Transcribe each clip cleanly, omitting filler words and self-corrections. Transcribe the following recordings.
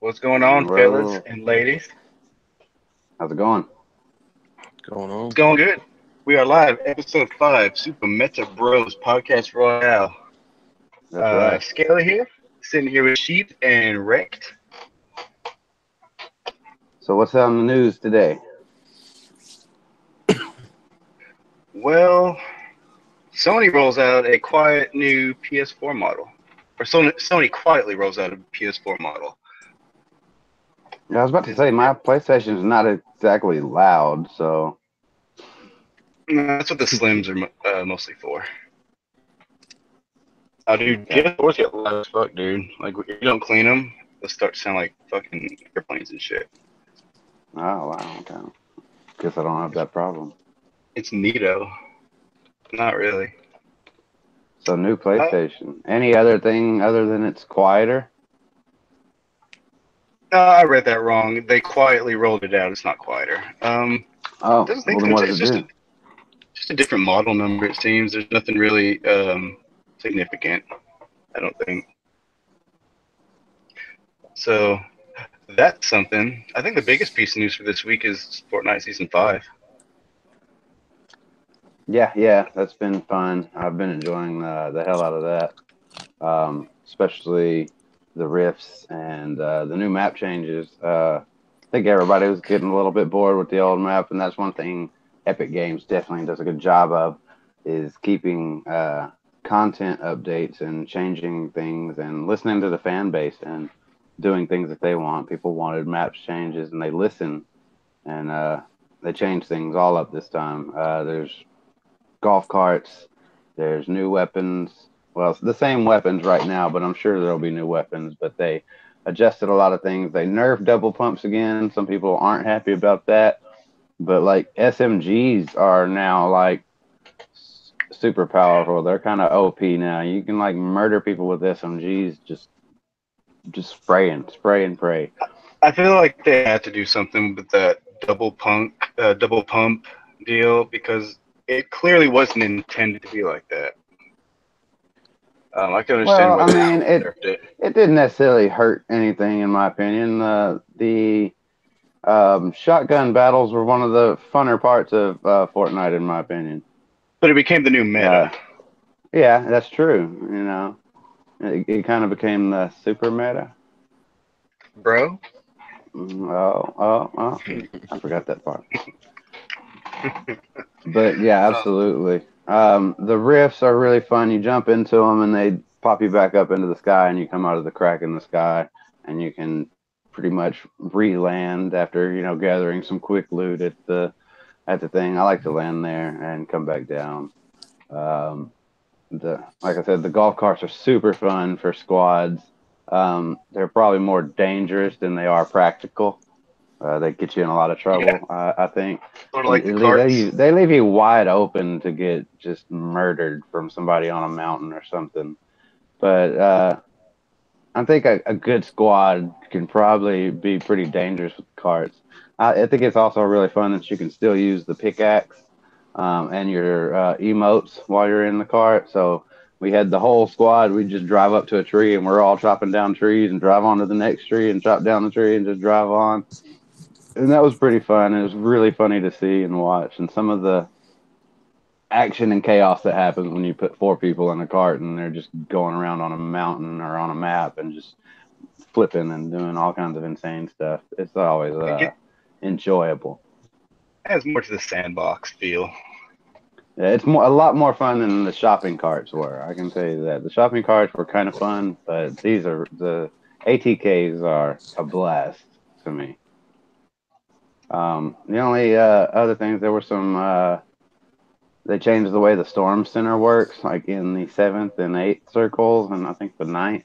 What's going on, fellas Well, and ladies? how's it going? Going It's on? going good. We are live, episode 5, Super Meta Bros Podcast Royale. That's right. Scaly here, sitting here with Sheep and Wrecked. So what's on the news today? Well, Sony rolls out a quiet new PS4 model. Or Sony quietly rolls out a PS4 model. Yeah, I was about to say my PlayStation's not exactly loud, so That's what the Slims are mostly for. Oh, dude, yeah. PS4s get loud as fuck, dude. Like, if you don't clean them, they'll start to sound like fucking airplanes and shit. Oh wow, okay. Guess I don't have that problem. It's neato. Not really. So new Uh, PlayStation. Any other thing other than it's quieter? No, I read that wrong. They quietly rolled it out. It's not quieter. Oh, Doesn't well think then so. what It's does it's it just do? a different model number. It seems there's nothing really significant. I don't think so. That's something. I think the biggest piece of news for this week is Fortnite Season 5. Yeah, that's been fun. I've been enjoying the hell out of that. Especially the rifts and the new map changes. I think everybody was getting a little bit bored with the old map, and that's one thing Epic Games definitely does a good job of, is keeping content updates and changing things and listening to the fan base and doing things that they want. People wanted maps changes, and they listen, and they changed things all up this time. There's golf carts. There's new weapons. Well, it's the same weapons right now, but I'm sure there'll be new weapons. But they adjusted a lot of things. They nerfed double pumps again. Some people aren't happy about that. But like SMGs are now like super powerful. They're kind of OP now. You can like murder people with SMGs just spraying, spray and pray. I feel like they had to do something with that double pump deal because it clearly wasn't intended to be like that. I can understand Well, why I they mean, nerfed it. it didn't necessarily hurt anything in my opinion. The shotgun battles were one of the funner parts of Fortnite, in my opinion. But it became the new Uh, meta, yeah, that's true. It kind of became the super meta. bro. I forgot that part. But yeah, absolutely. The rifts are really fun. You jump into them and they pop you back up into the sky, and you come out of the crack in the sky, and you can pretty much re-land after gathering some quick loot at the thing. I like to land there and come back down. Um, the Like I said, the golf carts are super fun for squads. They're probably more dangerous than they are practical. They get you in a lot of Yeah, trouble. I think sort of like the carts. they leave you wide open to get just murdered from somebody on a mountain or something. But I think a good squad can probably be pretty dangerous with carts. I think it's also really fun that you can still use the pickaxe and your emotes while you're in the cart. So we had the whole squad. We just drive up to a tree and we're all chopping down trees and drive on to the next tree and chop down the tree and just drive on. And that was pretty fun. It was really funny to see and watch. And some of the action and chaos that happens when you put four people in a cart and they're just going around on a mountain or on a map and just flipping and doing all kinds of insane stuff. It's always It get, enjoyable. adds more to the sandbox feel. Yeah, it's a lot more fun than the shopping carts were. I can tell you that. The shopping carts were kind of fun, but the ATKs are a blast to me. The only other things, there were some they changed the way the storm center works, like in the seventh and eighth circles, and I think the ninth.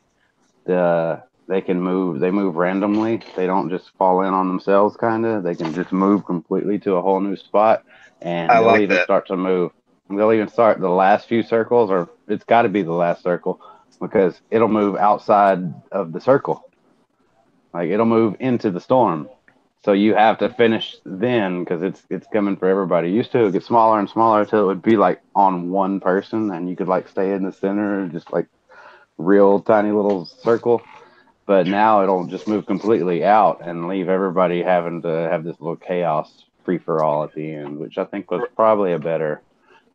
They can move. They move randomly. They don't just fall in on themselves. Kind of. They can just move completely to a whole new spot, I and they'll like even that. start to move. They'll even start the last few circles, or it's got to be the last circle, because it'll move outside of the circle. Like it'll move into the storm. So you have to finish then because it's coming for everybody. It used to get smaller and smaller until it would be like on one person, and you could like stay in the center, just like real tiny little circle. but now it'll just move completely out and leave everybody having to have this little chaos free for all at the end, which I think was probably a better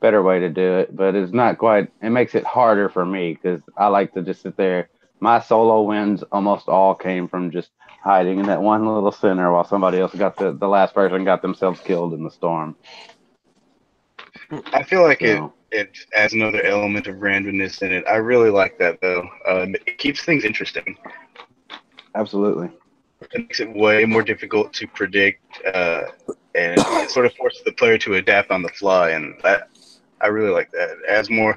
way to do it. But it's not quite. It makes it harder for me because I like to just sit there. My solo wins almost all came from just hiding in that one little center while somebody else got the last person got themselves killed in the storm. I feel like So it adds another element of randomness in it. I really like that though. It keeps things interesting. absolutely. It makes it way more difficult to predict, and it sort of forces the player to adapt on the fly, and that I really like that. It adds more.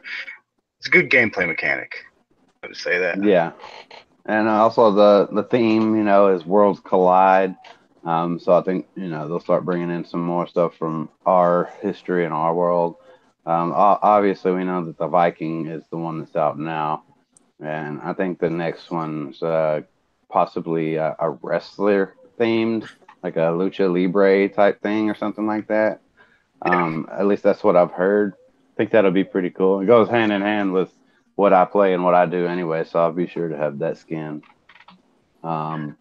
It's a good gameplay mechanic. I would say that. Yeah. And also the theme, is worlds collide. So I think they'll start bringing in some more stuff from our history and our world. Obviously, we know that the Viking is the one that's out now, and I think the next one's possibly a wrestler themed, like a lucha libre type thing or something like that. Yeah. At least that's what I've heard. I think that'll be pretty cool. It goes hand in hand with what I play and what I do anyway, so I'll be sure to have that skin. Um,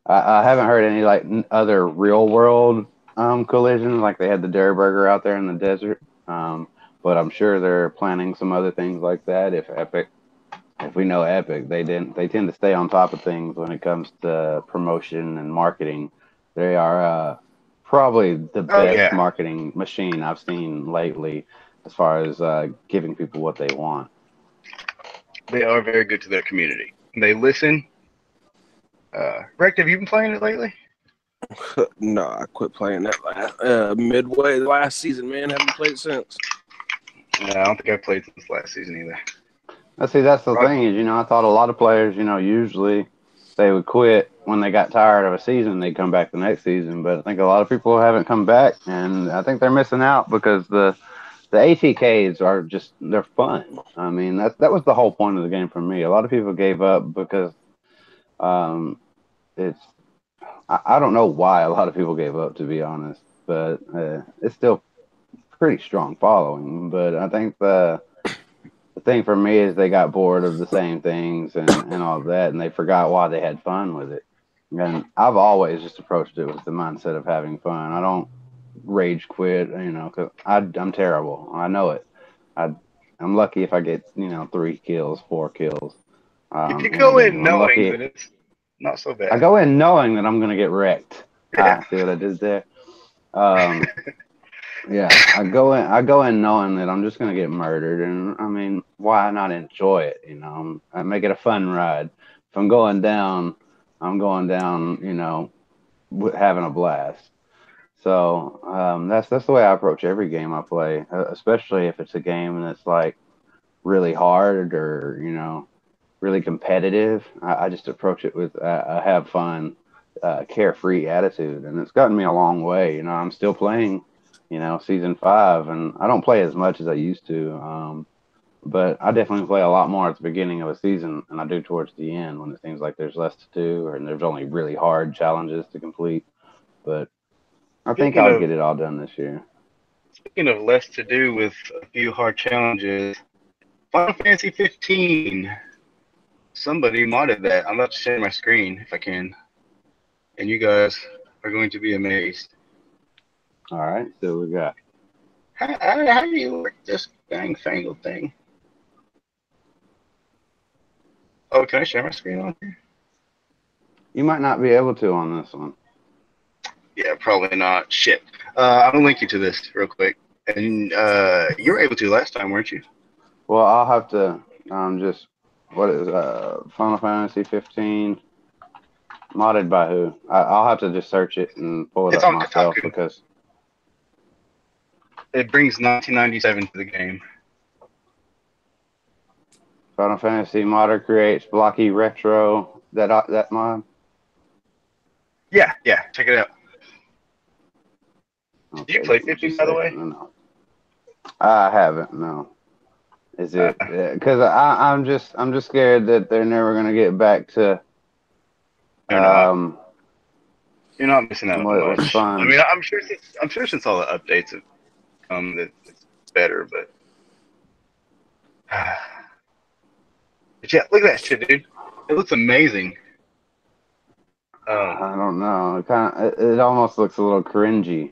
I haven't heard any like other real world collisions, like they had the Dare Burger out there in the desert. But I'm sure they're planning some other things like that. If we know Epic, they tend to stay on top of things when it comes to promotion and marketing. They are probably the Oh best yeah. marketing machine I've seen lately, as far as giving people what they want. They are very good to their community. They listen. Rex, have you been playing it lately? No, I quit playing that midway last season, man. Haven't played since. I don't think I've played since last season either. I see. That's the Right. thing is, I thought a lot of players, usually they would quit when they got tired of a season. They'd come back the next season, but I think a lot of people haven't come back, and I think they're missing out because the ATKs are just they're fun. I mean, that was the whole point of the game for me. A lot of people gave up because um, it's I don't know why a lot of people gave up, to be honest, but it's still pretty strong following. But I think the thing for me is they got bored of the same things and all that, and they forgot why they had fun with it. And I've always just approached it with the mindset of having fun. I don't rage quit, because I'm terrible. I know it. I'm lucky if I get 3 kills, 4 kills. If you In a go in game. I'm knowing lucky. that it's not so I bad. go in knowing that I'm gonna get wrecked. Yeah. See what I did there? Um, yeah, I go in knowing that I'm just gonna get murdered, and I mean, why not enjoy it? I make it a fun ride. If I'm going down, I'm going down. Having a blast. So that's the way I approach every game I play, especially if it's a game that's like really hard or really competitive. I just approach it with a have fun, carefree attitude, and it's gotten me a long way. I'm still playing, season 5, and I don't play as much as I used to. But I definitely play a lot more at the beginning of a season than I do towards the end when it seems like there's less to do and there's only really hard challenges to complete. But I think Speaking I'll of get it all done this year. speaking of less to do with a few hard challenges, Final Fantasy 15. Somebody modded that. I'm about to share my screen if I can, and you guys are going to be amazed. All right, so we got. How do you work this dang fangled thing? Oh, can I share my screen on here? You might not be able to on this one. Yeah, probably not. Shit. I'm gonna link you to this real quick. And you were able to last time, weren't you? Well, I'll have to just what is Final Fantasy 15 modded by who? I'll have to just search it and pull it It's up on myself Kotaku. because It brings 1997 to the game. Final Fantasy modder creates blocky retro that mod. Yeah, check it out. Did you Okay, play give me 15 just a by the second. way? No, I haven't. No, is it? Because I'm just scared that they're never gonna get back to They're not. um You're not missing out on what was much. I fun. mean, I'm sure since all the updates have come that it's better, but but yeah, look at that shit, dude. It looks amazing. I don't know. It almost looks a little cringy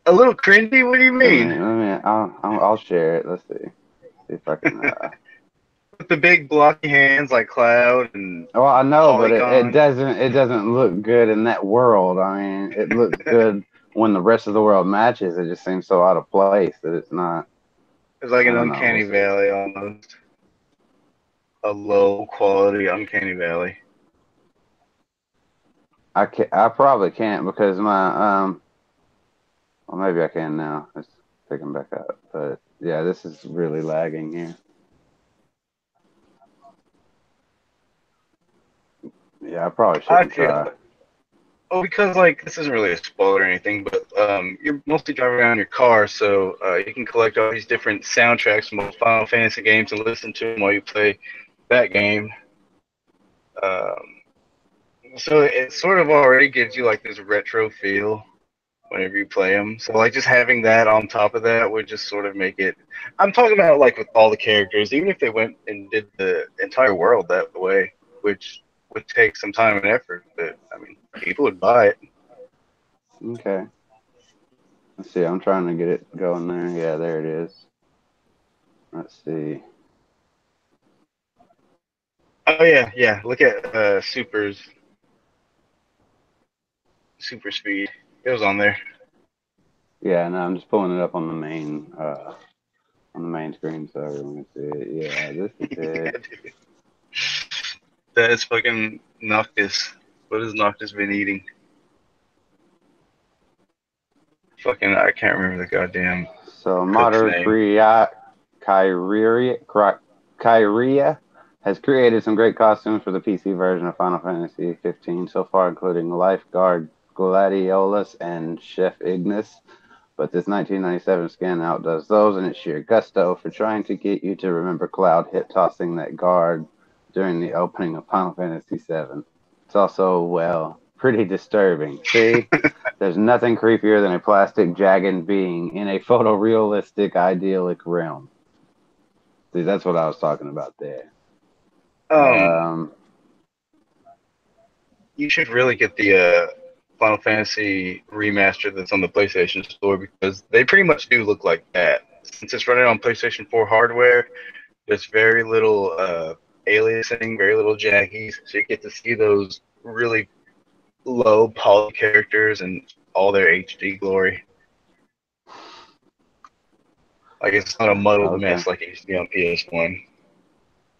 A little cringy? What do you to me. mean? I'll share it. Let's see if I can. With the big blocky hands like Cloud and Well, I know, but it Polygon. doesn't look good in that world. I mean, it looks good when the rest of the world matches. It just seems so out of place that it's not. It's like I an don't know. We'll uncanny see. valley almost. A low quality uncanny valley. I probably can't because my well, maybe I can now. It's picking back up, but yeah, this is really lagging here. Yeah, I probably I shouldn't feel try. well because like this isn't really a spoiler or anything, but you're mostly driving around in your car, so you can collect all these different soundtracks from both Final Fantasy games and listen to them while you play that game. Um, so it sort of already gives you like this retro feel whenever you play them. So like just having that on top of that would just sort of make it. I'm talking about like with all the characters, even if they went and did the entire world that way, which would take some time and effort. But I mean, people would buy it. Okay. Let's see. I'm trying to get it going there. Yeah, there it is. Let's see. Oh yeah, yeah. Look at super speed. It was on there. Yeah, no, I'm just pulling it up on the main screen so everyone can see it. Yeah, this is Yeah, it. dude. That is fucking Noctis. What has Noctis been eating? Fucking, I can't remember the goddamn So cook's modder name. Kyria has created some great costumes for the PC version of Final Fantasy 15 so far, including Lifeguard Gladiolus and Chef Ignis. But this 1997 skin outdoes those in its sheer gusto for trying to get you to remember Cloud hit tossing that guard during the opening of Final Fantasy VII. It's also, well, pretty disturbing. See? There's nothing creepier than a plastic jagged being in a photorealistic idyllic realm. See, that's what I was talking about there. Um, Um, you should really get the Final Fantasy remaster that's on the PlayStation Store because they pretty much do look like that. Since it's running on PlayStation 4 hardware, there's very little aliasing, very little jaggies, so you get to see those really low poly characters and all their HD glory. Like it's not a muddled okay, mess like it used to be on PS1.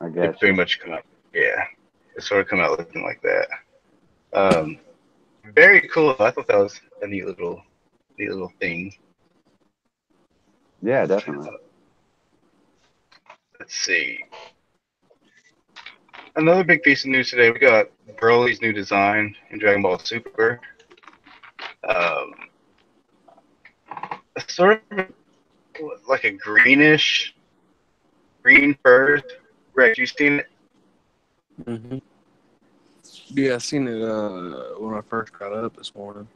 I It guess pretty you. much come out, yeah, it sort of come out looking like that. Um, Very cool. I thought that was a neat little thing. Yeah, definitely. Let's see. Another big piece of news today. We got Broly's new design in Dragon Ball Super. Um, sort of like a green fur. Rex, you seen it? Mm-hmm. Yeah, I seen it when I first got up this morning.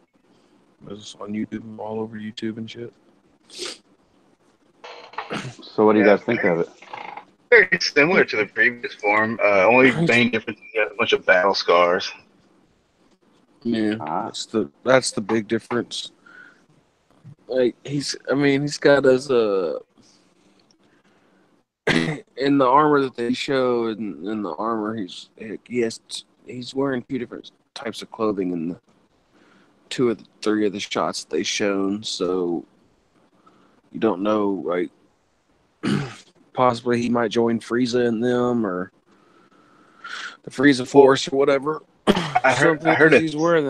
It was on YouTube, all over YouTube and shit. So, what do you Yeah, guys think of it? very similar to the previous form. Only main difference is he has a bunch of battle scars. Yeah, Ah, that's the big difference. Like he's got his in the armor that they show in the armor he's wearing two different types of clothing in the two of the three of the shots that they shown, so you don't know, like possibly he might join Frieza in them or the Frieza Well, Force or whatever. I Something heard because it. he's wearing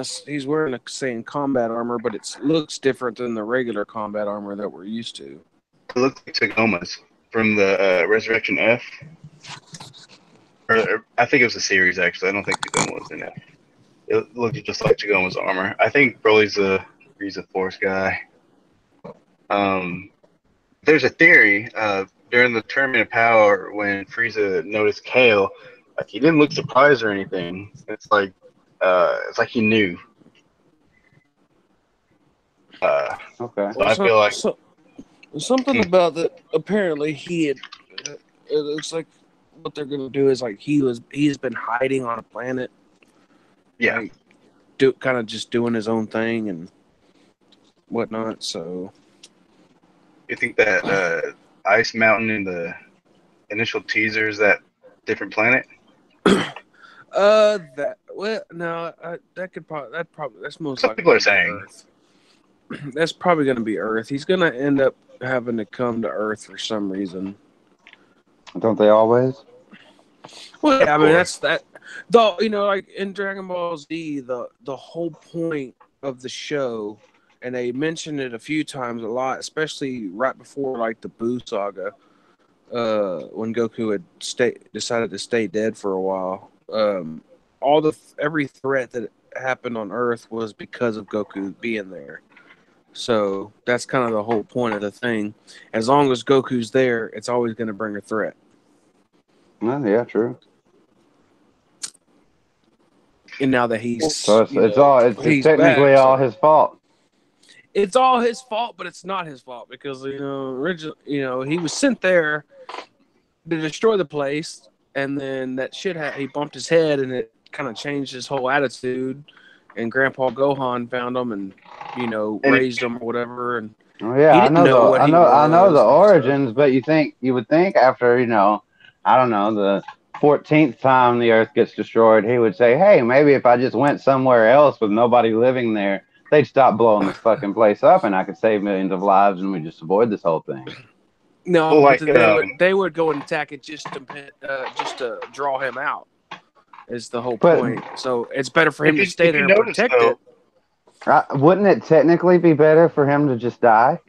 a saying combat armor, but it looks different than the regular combat armor that we're used to. It looks like Tagoma's from the Resurrection F. Or I think it was a series actually. I don't think Tagoma was in it. It looked just like Tagoma's armor. I think Broly's a Frieza Force guy. Um, there's a theory during the Tournament of Power when Frieza noticed Kale, like he didn't look surprised or anything. It's like he knew. okay. So I feel like Something hmm, about that. Apparently, he had. It looks like what they're gonna do is like he's been hiding on a planet. yeah, Like kind of just doing his own thing and whatnot. So You think that Ice Mountain in the initial teaser is that different planet? That's most Some likely people are gonna be saying. Earth. That's probably gonna be Earth. He's gonna end up having to come to Earth for some reason. Don't they always? Well, yeah, I mean course. that's that. Though like in Dragon Ball Z, the whole point of the show, and they mentioned it a few times, a lot, especially right before like the Buu saga, when Goku had decided to stay dead for a while. Every threat that happened on Earth was because of Goku being there. So that's kind of the whole point of the thing. As long as Goku's there, it's always going to bring a threat. Yeah, true. And now that he's So it's he's technically back, all so his fault. it's all his fault, but it's not his fault because originally he was sent there to destroy the place, and then that shit he bumped his head, and it kind of changed his whole attitude. And Grandpa Gohan found him, and raised him or whatever, and Oh yeah, he didn't know what he I know the was and stuff. origins, but you would think after I don't know, the 14th time the Earth gets destroyed, he would say, "Hey, maybe if I just went somewhere else with nobody living there, they'd stop blowing this fucking place up, and I could save millions of lives, and we just avoid this whole thing." No, Well, but like, they would go and attack it just to draw him out. Is the whole But point. So it's better for him to stay if there you and notice protect though, it. wouldn't it technically be better for him to just die?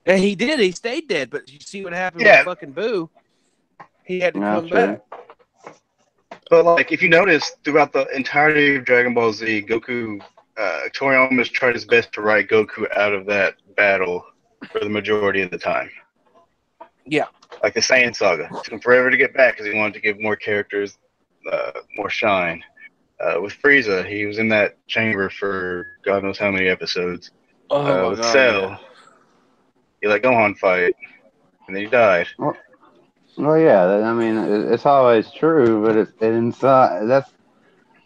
And he did. He stayed dead. But you see what happened with yeah, fucking Boo? He had to Yeah, come true. back. but like if you notice throughout the entirety of Dragon Ball Z, Goku, Toriyama has tried his best to write Goku out of that battle for the majority of the time. Yeah. Like the Saiyan Saga, it took him forever to get back because he wanted to give more characters more shine. With Frieza, he was in that chamber for God knows how many episodes. Oh my With god. Cell, Yeah. he let Gohan fight, and then he died. Well, yeah. I mean, it's always true, but it's inside.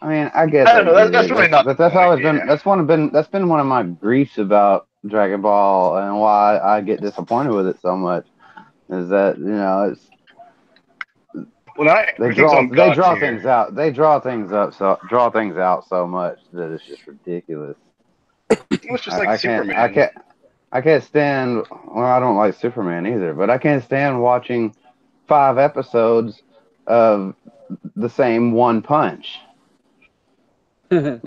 I mean, I guess I I don't know. get That's it. really not But the that's point. always been Yeah. that's been one of my griefs about Dragon Ball and why I get disappointed with it so much is that it's Well, everything's on they God draw tier. things out so much that it's just ridiculous. It was just like I Superman. can't stand. Well, I don't like Superman either, but I can't stand watching 5 episodes of the same one punch. Right.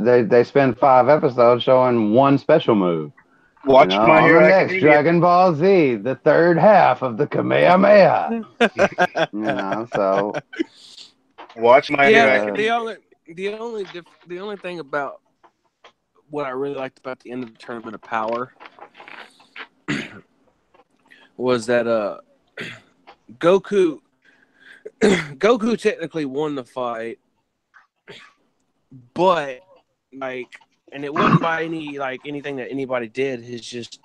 They spend 5 episodes showing one special move. Watch My On the Hero next Academia. Dragon Ball Z, the third half of the Kamehameha. So Watch My Hero Yeah. uh, Academia. The only thing about what I really liked about the end of the Tournament of Power was that Goku technically won the fight, but and it wasn't by anything that anybody did. It's just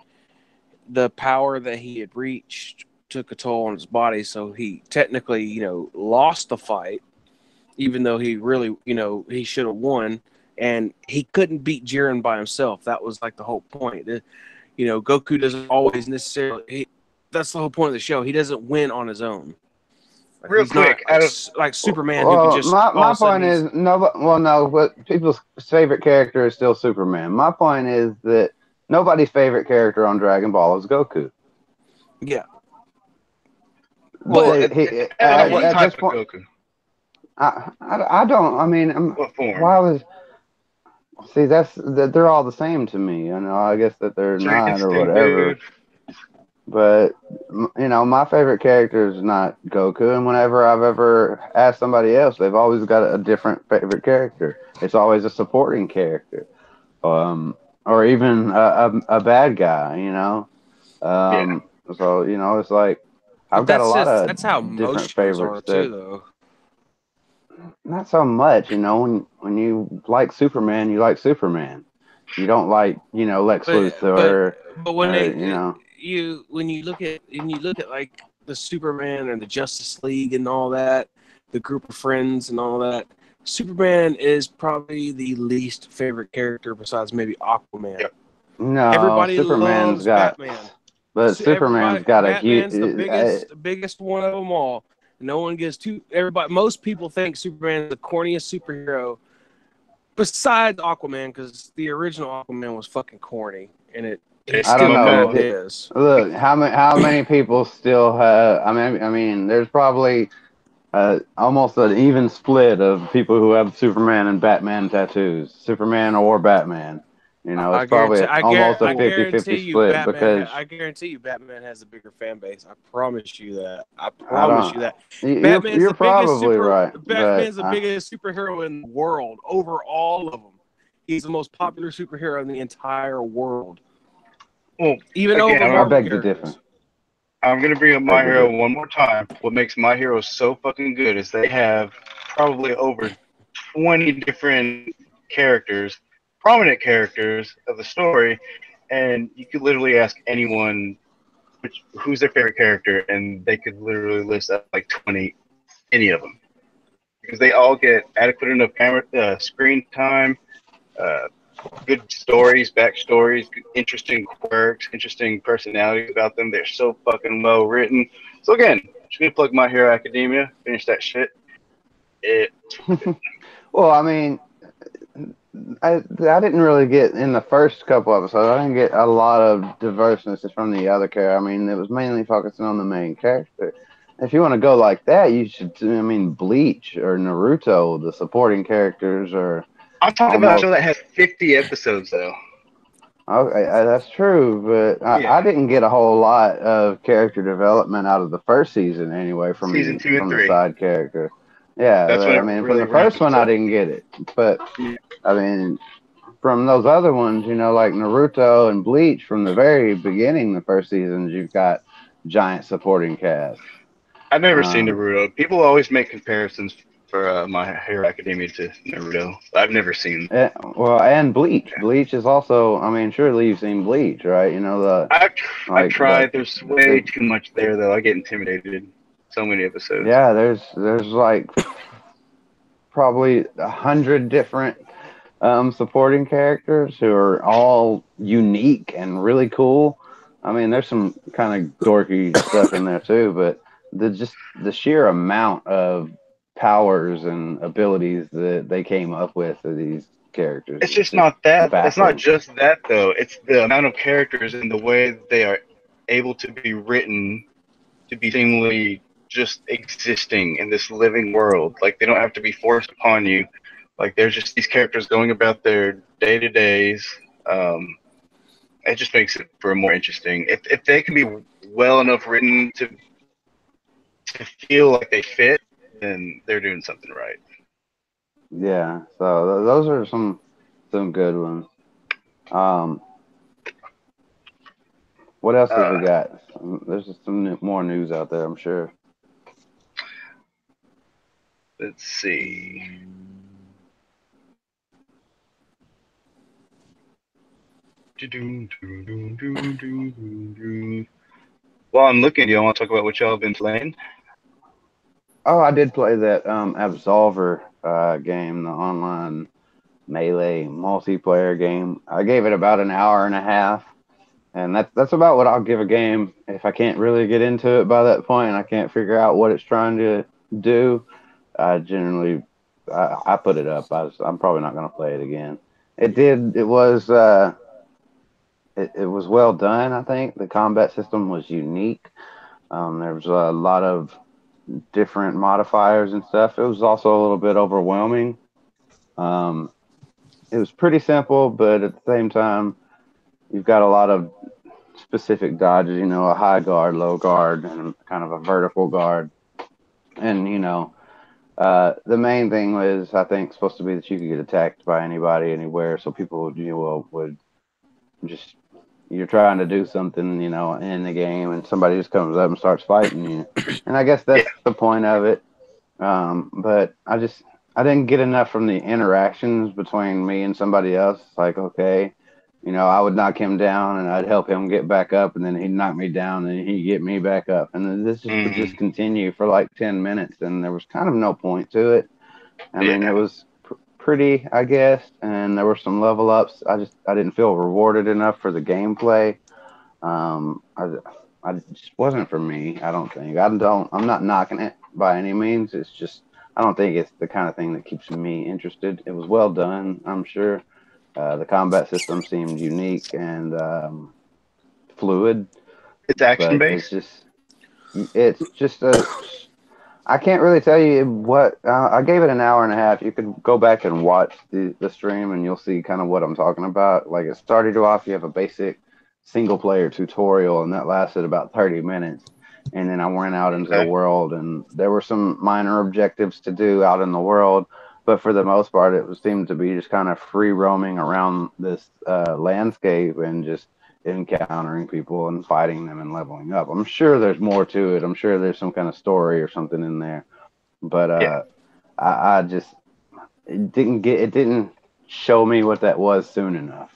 the power that he had reached took a toll on his body, so he technically lost the fight, even though he really he should have won, and he couldn't beat Jiren by himself. That was like the whole point. Goku doesn't always necessarily. That's the whole point of the show. He doesn't win on his own. Real He's not quick, out of like Superman who could well, just all of my a sudden point is no, but people's favorite character is still Superman. My point is that nobody's favorite character on Dragon Ball is Goku. yeah. well, But it depends on what At type this of point, Goku, I don't. I mean, what form. why was see they're all the same to me. I guess that they're So not or instant, whatever. dude. But my favorite character is not Goku, and whenever I've ever asked somebody else, they've always got a different favorite character. It's always a supporting character, or even a bad guy. Yeah. So it's like I've got a lot that's how of most different shows are favorites too, that though. not so much. When you like Superman, you like Superman. You don't like Lex Luthor But when or when you look at like the Superman and the Justice League and all that, the group of friends and all that, Superman is probably the least favorite character besides maybe Aquaman. Yep. No, Everybody Superman's loves got, Batman. but Superman's got a huge. Batman's the biggest one of them all. No one gives two. Most people think Superman is the corniest superhero, besides Aquaman, because the original Aquaman was fucking corny, and it I don't still kind know. of is. Look, how many people still have? I mean, there's probably almost an even split of people who have Superman and Batman tattoos, Superman or Batman. You know, it's probably almost a 50-50 split because I guarantee you, Batman has a bigger fan base. I promise you that. I I promise don't. you that. You're probably right, Batman's but the biggest superhero in the world over all of them. He's the most popular superhero in the entire world. Well, Even again, over I Marvel beg to characters. differ. I'm gonna bring up My Hero one more time. What makes My Hero so fucking good is they have probably over 20 different characters, prominent characters of the story, and you could literally ask anyone who's their favorite character, and they could literally list up like 20, any of them, because they all get adequate enough screen time, good stories, backstories, interesting quirks, interesting personalities about them. They're so fucking well written. So again, just gonna plug My Hero Academia, finish that shit. Well, I mean, I didn't really get in the first couple episodes. I didn't get a lot of diverseness from the other character. I mean, it was mainly focusing on the main character. If you want to go like that, you should. I mean, Bleach or Naruto, the supporting characters are. I'm talking about a Almost. show that has 50 episodes though. Okay, that's true, but Yeah. I didn't get a whole lot of character development out of the first season anyway Season 2 and from the 3. side character. Yeah, That's when I it mean, from really the first ramps one, I up. didn't get it, but Yeah. I mean, from those other ones, you know, like Naruto and Bleach, from the very beginning, the first seasons, you've got giant supporting cast. I've never seen Um, Naruto. People always make comparisons for My Hero Academia to Naruto. I've never seen. well, and Bleach. Bleach is also. I mean, surely you've seen Bleach, right? You know I've tried. There's way the too much there though. I get intimidated. So many episodes. yeah. There's like probably 100 different supporting characters who are all unique and really cool. I mean, there's some kind of dorky stuff in there too, but the sheer amount of powers and abilities that they came up with for these characters It's is just just not that. It's not baffling. just that though. It's the amount of characters and the way they are able to be written to be seemingly just existing in this living world. Like they don't have to be forced upon you. Like there's just these characters going about their day to days. It just makes it for more interesting. If they can be well enough written to feel like they fit, then they're doing something right. Yeah, so those are some good ones. Um, what else have we got? There's just some more news out there, I'm sure. Let's see. While I'm looking, do y'all want to talk about what y'all have been playing? Oh, I did play that Absolver game, the online melee multiplayer game. I gave it about an hour and a half, and that's about what I'll give a game if I can't really get into it by that point. I can't figure out what it's trying to do. I generally I put it up. I'm probably not going to play it again. It was it was well done. I think the combat system was unique. There was a lot of different modifiers and stuff. It was also a little bit overwhelming. Um, it was pretty simple, but at the same time, you've got a lot of specific dodges. You know, a high guard, low guard, and kind of a vertical guard. And you know, the main thing was I think supposed to be that you could get attacked by anybody, anywhere. So people would just you're trying to do something, you know, in the game, and somebody just comes up and starts fighting you. And I guess that's the point of it. But I didn't get enough from the interactions between me and somebody else. Like, okay, you know, I would knock him down and I'd help him get back up, and then he'd knock me down and he'd get me back up. And then this just would just continue for like 10 minutes, and there was kind of no point to it. I mean, it was pretty, I guess, and there were some level ups. I didn't feel rewarded enough for the gameplay. I just wasn't for me. I don't think. I'm not knocking it by any means. It's just I don't think it's the kind of thing that keeps me interested. It was well done, I'm sure. The combat system seemed unique and fluid, It's action but based. it's just a I can't really tell you what I gave it an hour and a half. You could go back and watch the stream, and you'll see kind of what I'm talking about. Like it started you off, you have a basic single player tutorial, and that lasted about 30 minutes. And then I went out into the Okay. world, and there were some minor objectives to do out in the world, but for the most part, seemed to be just kind of free roaming around this landscape and just encountering people and fighting them and leveling up. I'm sure there's more to it. I'm sure there's some kind of story or something in there. But Yeah. I just it didn't show me what that was soon enough.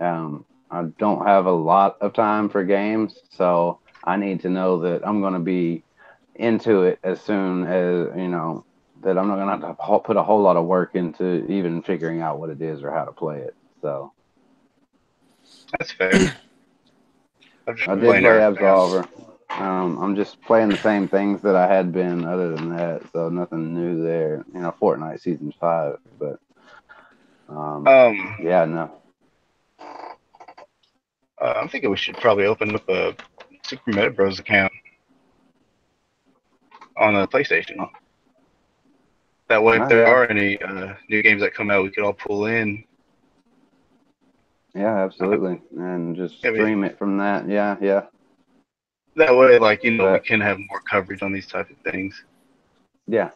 I don't have a lot of time for games, so I need to know that I'm going to be into it as soon as that I'm not going to have to put a whole lot of work into even figuring out what it is or how to play it. So That's fair. I'm just I did playing play everything else. Absolver. I'm just playing the same things that I had been, other than that, so nothing new there. Fortnite Season 5, but Um, yeah, no. I'm thinking we should probably open up a Super MetaBros account on a PlayStation. That way, if Oh, there yeah. are any new games that come out, we could all pull in. Yeah, absolutely. And just I mean, stream it from that. Yeah, yeah. that way, like we But can have more coverage on these type of things. yeah,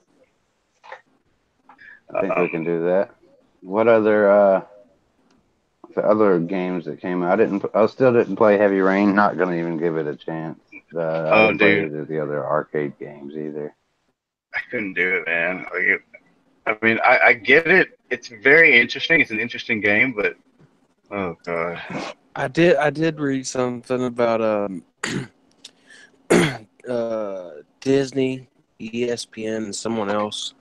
I think we Um, can do that. What other games that came out? I still didn't play Heavy Rain. Not gonna even give it a chance. I oh, didn't play dude, either of the other arcade games either. I couldn't do it, man. I mean, I get it. It's very interesting. It's an interesting game, but oh god. I did read something about Disney, ESPN, and someone else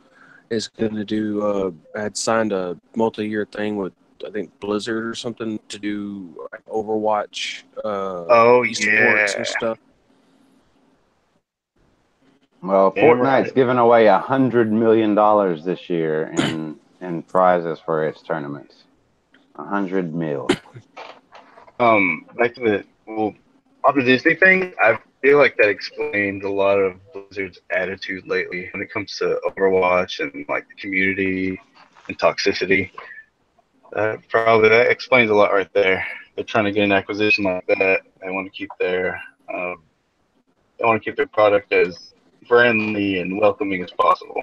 is going to do. Had signed a multi-year thing with I think Blizzard or something to do like Overwatch, Oh esports yeah, and stuff. Well, damn Fortnite's right. giving away $100 million this year in prizes for its tournaments. 100 mil. Back to off the Disney thing. I feel like that explains a lot of Blizzard's attitude lately when it comes to Overwatch and like the community and toxicity. Probably that explains a lot right there. They're trying to get an acquisition like that. They want to keep um, their product as friendly and welcoming as possible.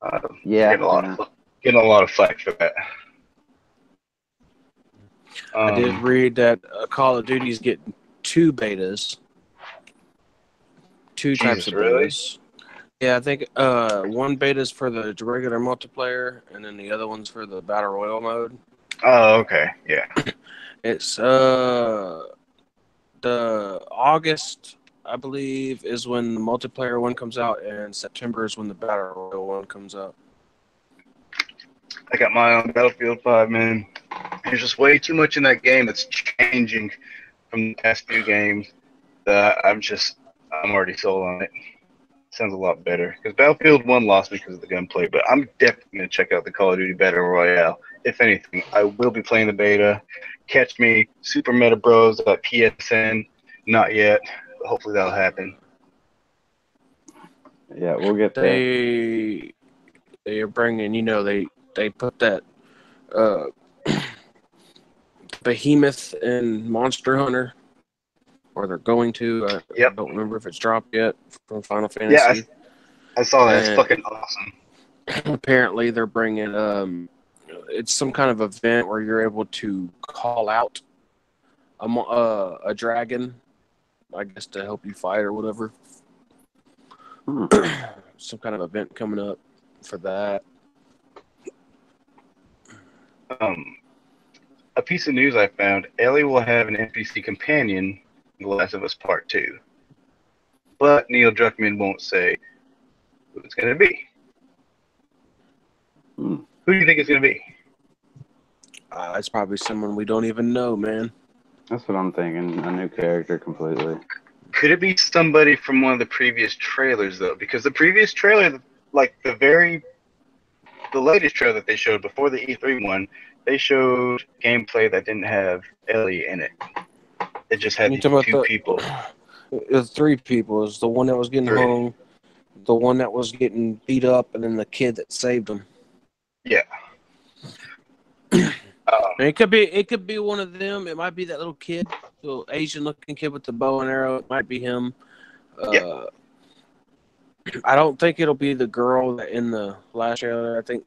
They're Yeah, yeah. getting a lot of flack for that. I did read that Call of Duty's getting two betas, two types Jesus, of really? betas. Yeah, I think one beta's for the regular multiplayer, and then the other one's for the battle royale mode. Oh, okay, yeah. It's the August, I believe, is when the multiplayer one comes out, and September is when the battle royale one comes out. I got mine on Battlefield 5, man. There's just way too much in that game that's changing from the past few games that I'm already sold on it. Sounds a lot better. Because Battlefield 1 lost me because of the gunplay, but I'm definitely going to check out the Call of Duty Battle Royale. If anything, I will be playing the beta. Catch me, Super MetaBros at PSN. Not yet, but hopefully that'll happen. Yeah, we'll get there. They are bringing, they put that Behemoth and Monster Hunter, or they're going to. Yep. I don't remember if it's dropped yet from Final Yeah, Fantasy. I saw that. It's And fucking awesome. apparently they're bringing it's some kind of event where you're able to call out a dragon, I guess, to help you fight or whatever. Some kind of event coming up for that. A piece of news I found: Ellie will have an NPC companion in The Last of Us Part 2, but Neil Druckmann won't say who it's going to be. Who do you think it's going to be? It's probably someone we don't even know, man. That's what I'm thinking. A new character completely. Could it be somebody from one of the previous trailers, though? Because the previous trailer, like the latest trailer that they showed before the E3 one, they showed gameplay that didn't have Ellie in it. It just had You these talking two about people. the three people? Is the one that was getting hung, the one that was getting beat up, and then the kid that saved him. Yeah. It could be one of them. It might be that little kid, little Asian-looking kid with the bow and arrow. It might be him. Yeah. I don't think it'll be the girl that in the last trailer. I think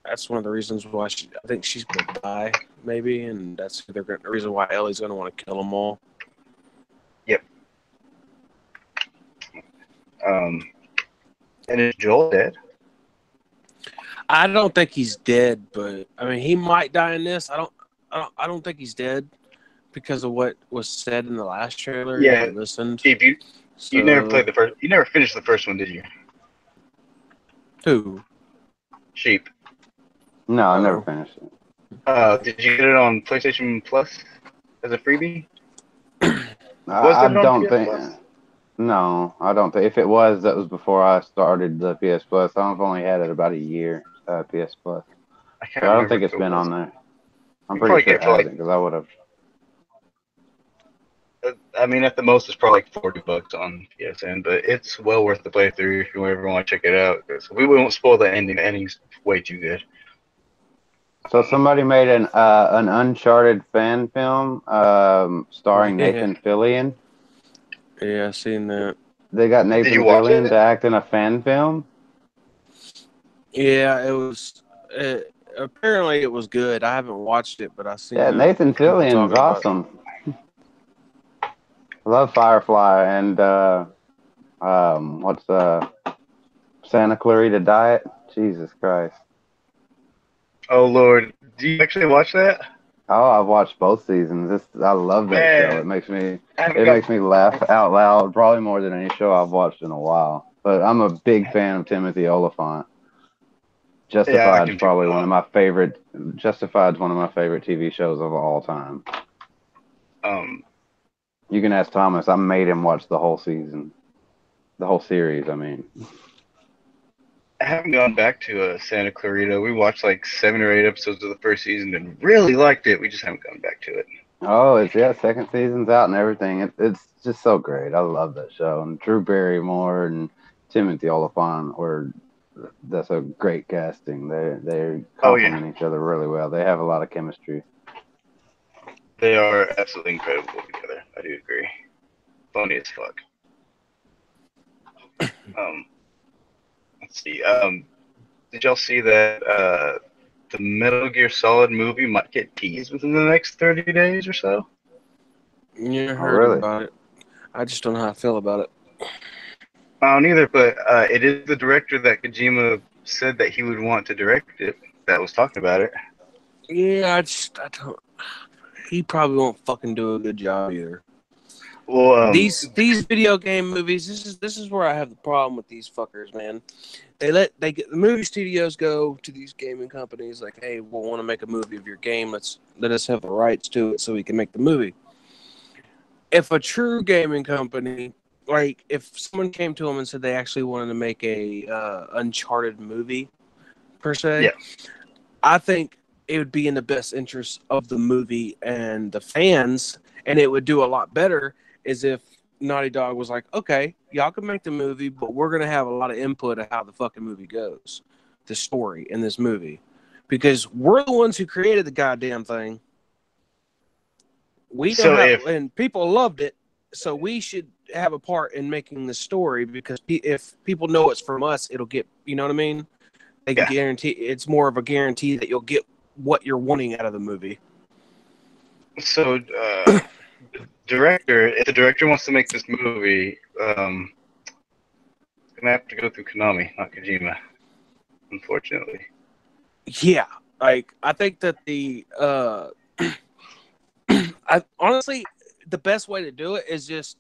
that's one of the reasons why I think she's gonna die, maybe, and that's the reason why Ellie's gonna want to kill them all. Yep. And is Joel dead? I don't think he's dead, but I mean, he might die in this. I don't think he's dead because of what was said in the last trailer. Yeah. If you listened. Steve, you never played the first. You never finished the first one, did you? Who? Sheep. No, I never finished it. Did you get it on PlayStation Plus as a freebie? I don't think. Plus? No, I don't think. If it was, that was before I started the PS Plus. I've only had it about a year. PS Plus. I don't think it's been on there. I'm pretty sure it hasn't because I would have. I mean, at the most, it's probably like $40 on PSN, but it's well worth the playthrough if you ever want to check it out. We won't spoil the ending. The ending's way too good. So somebody made an Uncharted fan film starring Nathan Fillion. Yeah, I've seen that. They got Nathan Fillion to act in a fan film. Yeah, it was. Apparently, it was good. I haven't watched it, but I've seen. Yeah, Nathan Fillion's awesome. Love Firefly and what's Santa Clarita Diet? Jesus Christ! Oh Lord, do you actually watch that? Oh, I've watched both seasons. I love that show. It makes me laugh out loud, probably more than any show I've watched in a while. But I'm a big fan of Timothy Olyphant. Justified's probably one of my favorite. Justified's one of my favorite TV shows of all time. You can ask Thomas. I made him watch the whole season, the whole series. I mean, I haven't gone back to Santa Clarita. We watched like 7 or 8 episodes of the first season and really liked it. We just haven't gone back to it. Oh, second season's out and everything. It's just so great. I love that show. And Drew Barrymore and Timothy Olyphant that's a great casting. They complement each other really well. They have a lot of chemistry. They are absolutely incredible together. I do agree. Funny as fuck. Let's see. Did y'all see that the Metal Gear Solid movie might get teased within the next 30 days or so? Yeah, I heard about it. I just don't know how I feel about it. I don't either, but it is the director that Kojima said that he would want to direct it that was talking about it. Yeah, I don't. He probably won't fucking do a good job either. Well, these video game movies. This is where I have the problem with these fuckers, man. They get the movie studios go to these gaming companies like, hey, we want to make a movie of your game. Let us have the rights to it so we can make the movie. If a true gaming company, like if someone came to them and said they actually wanted to make a Uncharted movie per se, I think it would be in the best interest of the movie and the fans, and it would do a lot better as if Naughty Dog was like, okay, y'all can make the movie, but we're going to have a lot of input of how the fucking movie goes, the story in this movie. Because we're the ones who created the goddamn thing. And people loved it, so we should have a part in making the story, because if people know it's from us, it'll get, you know what I mean? They can guarantee, it's more of a guarantee that you'll get what you're wanting out of the movie. So, if the director wants to make this movie, it's gonna have to go through Konami, not Kojima, unfortunately. Yeah, like I think that honestly, the best way to do it is just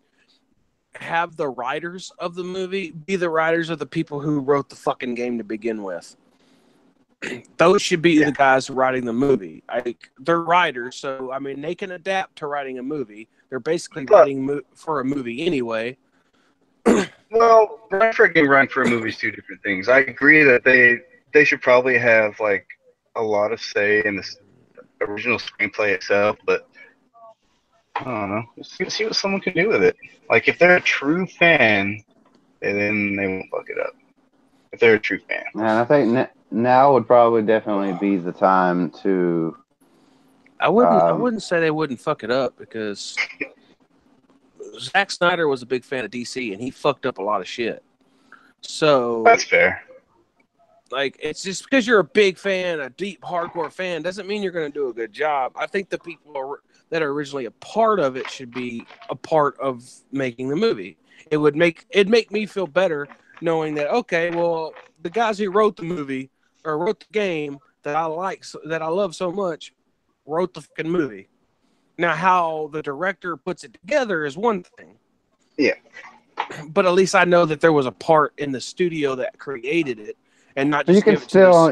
have the writers of the movie be the writers of the people who wrote the fucking game to begin with. those should be the guys writing the movie. They're writers, so I mean they can adapt to writing a movie. They're basically writing for a movie anyway. Well, writing for a game, writing for a movie is two different things. I agree that they should probably have like a lot of say in the original screenplay itself, but I don't know. See what someone can do with it. Like if they're a true fan, then they won't fuck it up. If they're a true fan. And I think now would probably definitely be the time to. I wouldn't say they wouldn't fuck it up because Zack Snyder was a big fan of DC and he fucked up a lot of shit. So that's fair. Like, it's just because you're a big fan, a deep, hardcore fan, doesn't mean you're going to do a good job. I think the people that are originally a part of it should be a part of making the movie. It'd make me feel better knowing that, okay, well, the guys who wrote the movie or wrote the game that I love so much wrote the fucking movie. Now, how the director puts it together is one thing. Yeah. But at least I know that there was a part in the studio that created it. And not just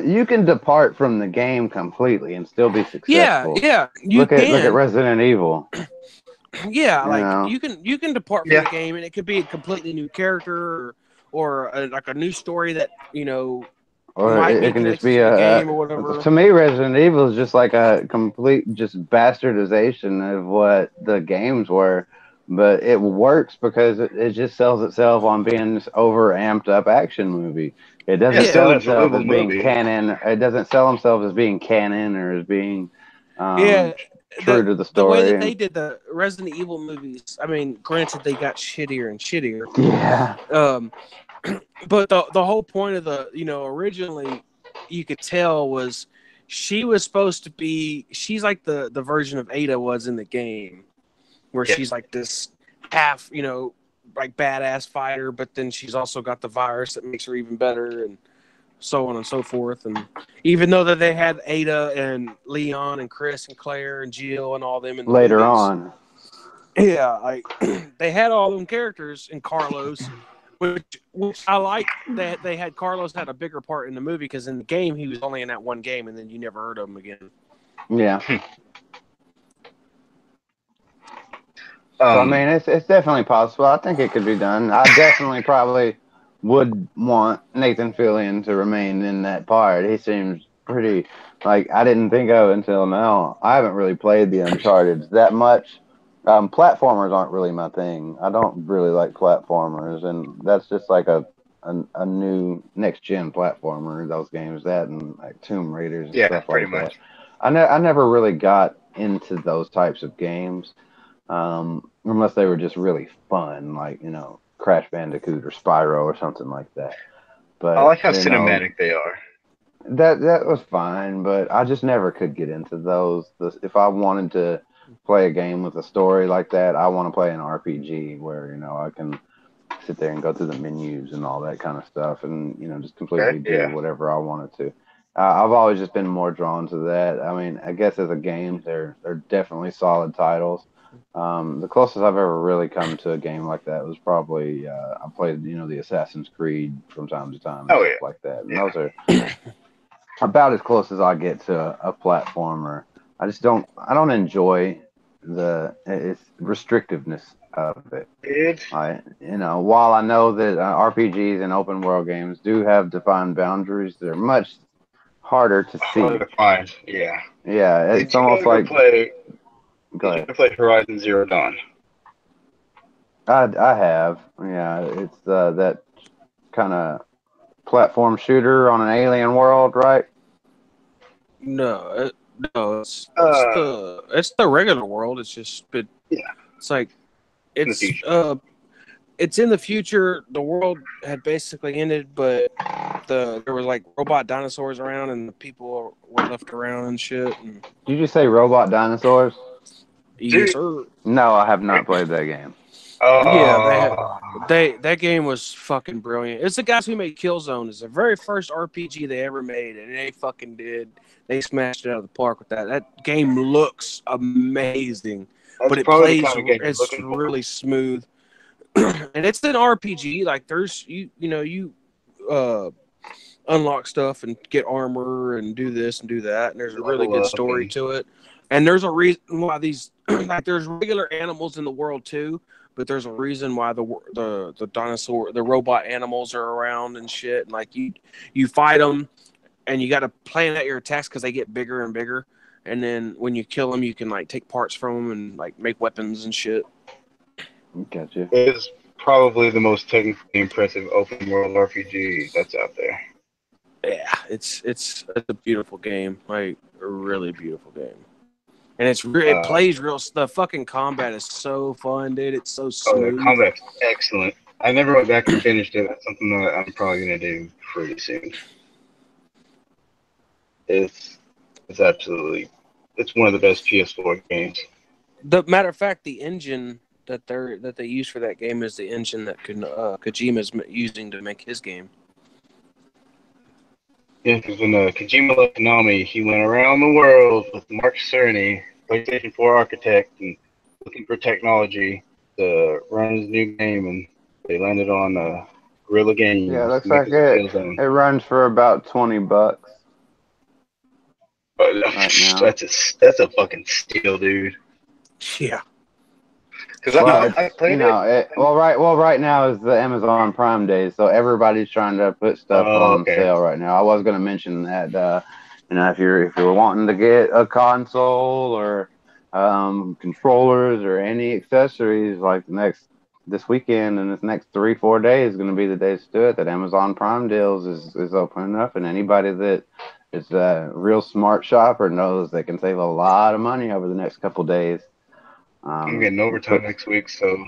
you can depart from the game completely and still be successful. Yeah. Look at Resident Evil. Yeah, you can depart from the game and it could be a completely new character or like a new story that or it can just be a game or whatever. To me, Resident Evil is just like a complete just bastardization of what the games were. But it works because it just sells itself on being this over amped up action movie. It doesn't sell itself as being canon. It doesn't sell itself as being canon or as being true to the story. The way that they did the Resident Evil movies, I mean, granted they got shittier and shittier. Yeah. But the whole point of originally you could tell was she was supposed to be. She's like the version of Ada was in the game. Where she's like this half, like badass fighter, but then she's also got the virus that makes her even better, and so on and so forth. And even though that they had Ada and Leon and Chris and Claire and Jill and all them in the later movies, on, like they had all them characters in Carlos, which I like that they had. Carlos had a bigger part in the movie because in the game he was only in that one game, and then you never heard of him again. Yeah. So, I mean, it's definitely possible. I think it could be done. I definitely probably would want Nathan Fillion to remain in that part. He seems pretty, like, I didn't think of it until now. I haven't really played the Uncharted that much. Platformers aren't really my thing. I don't really like platformers, and that's just like a new next-gen platformer, those games, that and like Tomb Raiders and stuff like that. I never really got into those types of games. Unless they were just really fun, like Crash Bandicoot or Spyro or something like that. But I like how cinematic they are. That was fine, but I just never could get into those. If I wanted to play a game with a story like that, I want to play an RPG where I can sit there and go through the menus and all that kind of stuff, and just completely do whatever I wanted to. I've always just been more drawn to that. I mean, I guess as a game, they're definitely solid titles. The closest I've ever really come to a game like that was probably I played the Assassin's Creed from time to time and stuff like that. And those are about as close as I get to a platformer. I don't enjoy its restrictiveness of it. While I know that RPGs and open world games do have defined boundaries, they're much harder to see. Defined, yeah. Yeah, it's almost like. Go ahead. You play Horizon Zero Dawn? I have. Yeah, it's that kind of platform shooter on an alien world, right? No, it's the regular world. It's just it's like it's in the future. The world had basically ended, but there was like robot dinosaurs around, and the people were left around and shit. And... Did you say robot dinosaurs? Yes, sir. No, I have not played that game. Yeah, that game was fucking brilliant. It's the guys who made Killzone. It's the very first RPG they ever made, and they fucking did. They smashed it out of the park with that. That game looks amazing, but it plays. It's really smooth, and it's an RPG. Like there's unlock stuff and get armor and do this and do that. And there's a really Level good up story and to it. And there's a reason why these like there's regular animals in the world too, but there's a reason why the dinosaur the robot animals are around and shit. And like you fight them and you got to plan out your attacks because they get bigger and bigger. And then when you kill them, you can like take parts from them and like make weapons and shit. Gotcha. it is probably the most technically impressive open world RPG that's out there. Yeah, it's a beautiful game, like a really beautiful game. And it Uh, plays real. The fucking combat is so fun, dude. It's so oh, the smooth. combat's excellent. I never went back and finished it. That's something that I'm probably gonna do pretty soon. It's it's absolutely it's one of the best PS4 games. The matter of fact, the engine that they use for that game is the engine that Kojima's using to make his game. Yeah, because when Kojima left Konami, he went around the world with Mark Cerny, PlayStation 4 architect, and looking for technology to run his new game, and they landed on Guerrilla Yeah, Games, looks like makers of it Killzone. runs for about $20 But right now. that's a fucking steal, dude. Yeah, Because Well, I it's played it. And, right now is the Amazon Prime days, so everybody's trying to put stuff oh, on okay. sale right now. I was going to mention that, if you're wanting to get a console or controllers or any accessories, like this weekend and this next 3-4 days is going to be the days to do it. That Amazon Prime deals is opening up, and anybody that is a real smart shopper knows they can save a lot of money over the next couple days. I'm getting overtime Put next week, so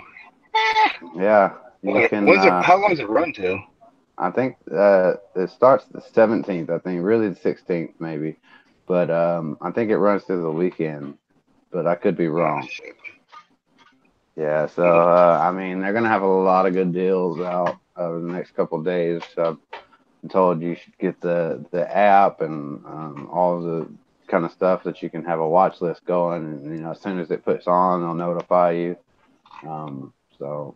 Yeah, you can. how long does it run till? I think it starts the 17th. I think really the 16th maybe, but I think it runs through the weekend. But I could be Oh, wrong. shit. Yeah, so I mean they're gonna have a lot of good deals out over the next couple of days. So I'm told you should get the app and all the kind of stuff that you can have a watch list going, and as soon as it puts on, they'll notify you. So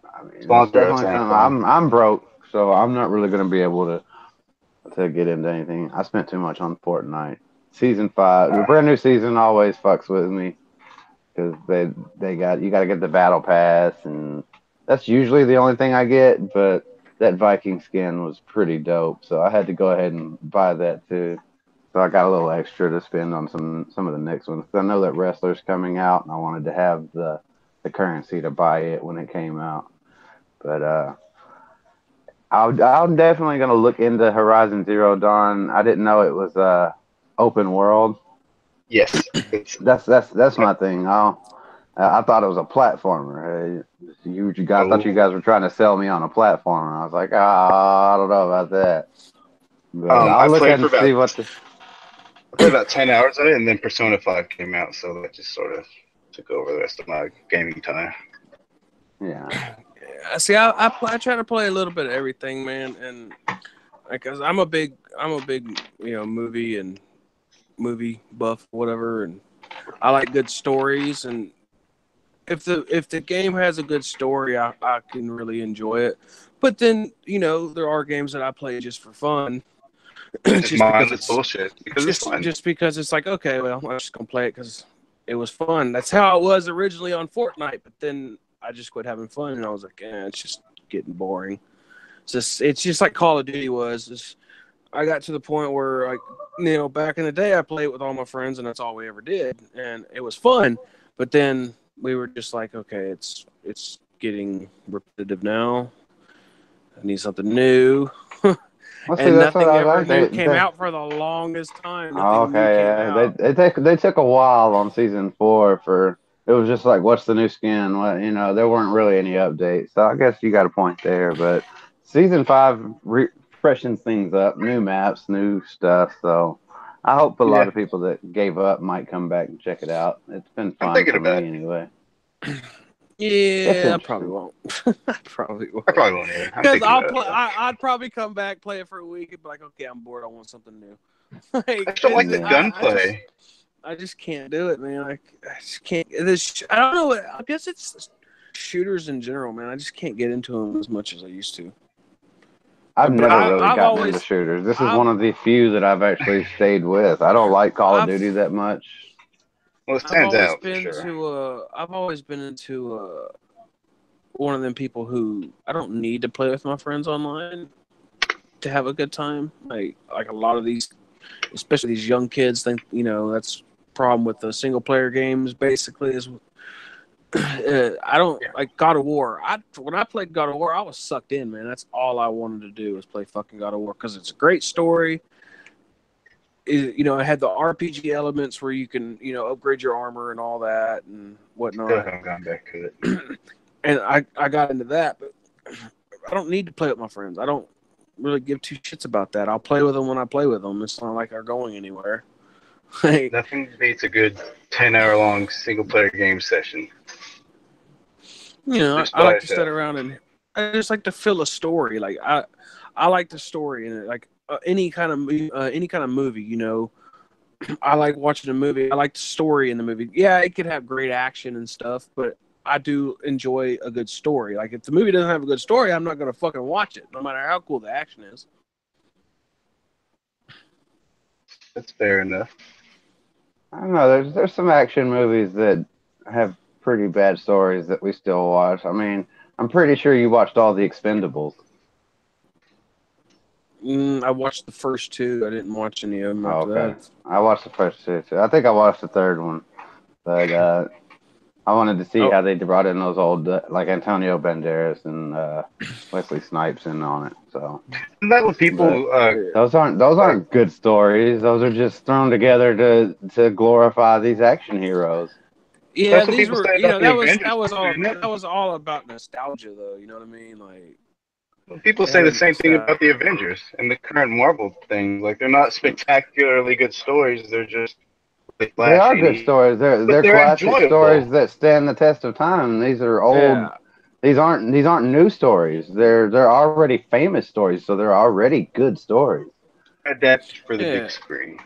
I mean, it's Sponsor us, definitely something. Amazon. I'm broke, so I'm not really going to be able to get into anything. I spent too much on Fortnite. Season 5, the brand new season always fucks with me because you got to get the battle pass, and that's usually the only thing I get. But that Viking skin was pretty dope, so I had to go ahead and buy that too. So I got a little extra to spend on some of the next ones. 'Cause I know that wrestler's coming out, and I wanted to have the currency to buy it when it came out. But I'm definitely gonna look into Horizon Zero Dawn. I didn't know it was open world. Yes, it's That's my thing. I thought it was a platformer. I thought you no. guys were trying to sell me on a platformer. I was like, I don't know about that. But I'll I look played at for and see what the. I played about 10 hours of it, and then Persona 5 came out, so that just sort of took over the rest of my gaming time. Yeah. yeah. See, I try to play a little bit of everything, man, and because I'm a big movie buff, whatever, and I like good stories. And if the game has a good story, I can really enjoy it. But then there are games that I play just for fun, Just just because mindless it's bullshit because it's fun. just because it's like, okay, well, I'm just gonna play it because it was fun. That's how it was originally on Fortnite, but then I just quit having fun, and I was like, it's just getting boring. It's just like Call of Duty was. I got to the point where, like, back in the day, I played with all my friends, and that's all we ever did, and it was fun. But then we were just like, okay, it's getting repetitive now. I need something new. Well, see, And that's what nothing I ever like. new came out for the longest time. Oh, Nothing new okay, came yeah. out. They took a while on season 4 for it was just like what's the new skin? There weren't really any updates. So I guess you got a point there, but season 5 freshens things up, new maps, new stuff. So I hope a lot Yeah, of people that gave up might come back and check it out. It's been I'm fun thinking for about me it. anyway. It's Yeah, I probably interesting. won't. I probably I won't. probably won't either. I'm Because thinking I'll about it play. though. I'd probably come back, play it for a week, and be like, okay, I'm bored. I want something new. I Like still like the Yeah. gunplay. I just can't do it, man. I just can't. I don't know. I guess it's shooters in general, man. I just can't get into them as much as I used to. I've But never really I've gotten into always, shooters. This is I've, one of the few that I've actually stayed with. I don't like Call of I've, Duty that much. Well, it stands out for sure. I've always been into one of them people who I don't need to play with my friends online to have a good time. Like a lot of these, especially these young kids, think that's the problem with the single player games. Basically, is I don't like God of War. When I played God of War, I was sucked in, man. That's all I wanted to do was play fucking God of War because it's a great story. It had the RPG elements where you can upgrade your armor and all that and whatnot. Still haven't gone back to it. And I got into that, but I don't need to play with my friends. I don't really give two shits about that. I'll play with them when I play with them. It's not like they're going anywhere. Nothing beats a good 10-hour-long single-player game session. I like to sit around and I just like to fill a story. Like I like the story in it. Like any kind of movie. I like watching a movie. I like the story in the movie. Yeah, it could have great action and stuff, but I do enjoy a good story. Like if the movie doesn't have a good story, I'm not gonna fucking watch it, no matter how cool the action is. That's fair enough. I don't know. There's some action movies that have pretty bad stories that we still watch. I mean, I'm pretty sure you watched all the Expendables. I watched the first two. I didn't watch any of them after that. I watched the first two too. I think I watched the third one, but I wanted to see how they brought in those old like Antonio Banderas and Wesley Snipes in on it. So Isn't that what people? Those aren't good stories. Those are just thrown together to glorify these action heroes. Yeah, these were. That was all about nostalgia, though. You know what I mean? Like. People say the same thing about the Avengers and the current Marvel thing. Like, they're not spectacularly good stories. They're just really flashy. They are good stories. They're classic enjoyable stories that stand the test of time. These are old. Yeah. These aren't new stories. They're already famous stories, so they're already good stories. Adapted for the big screen.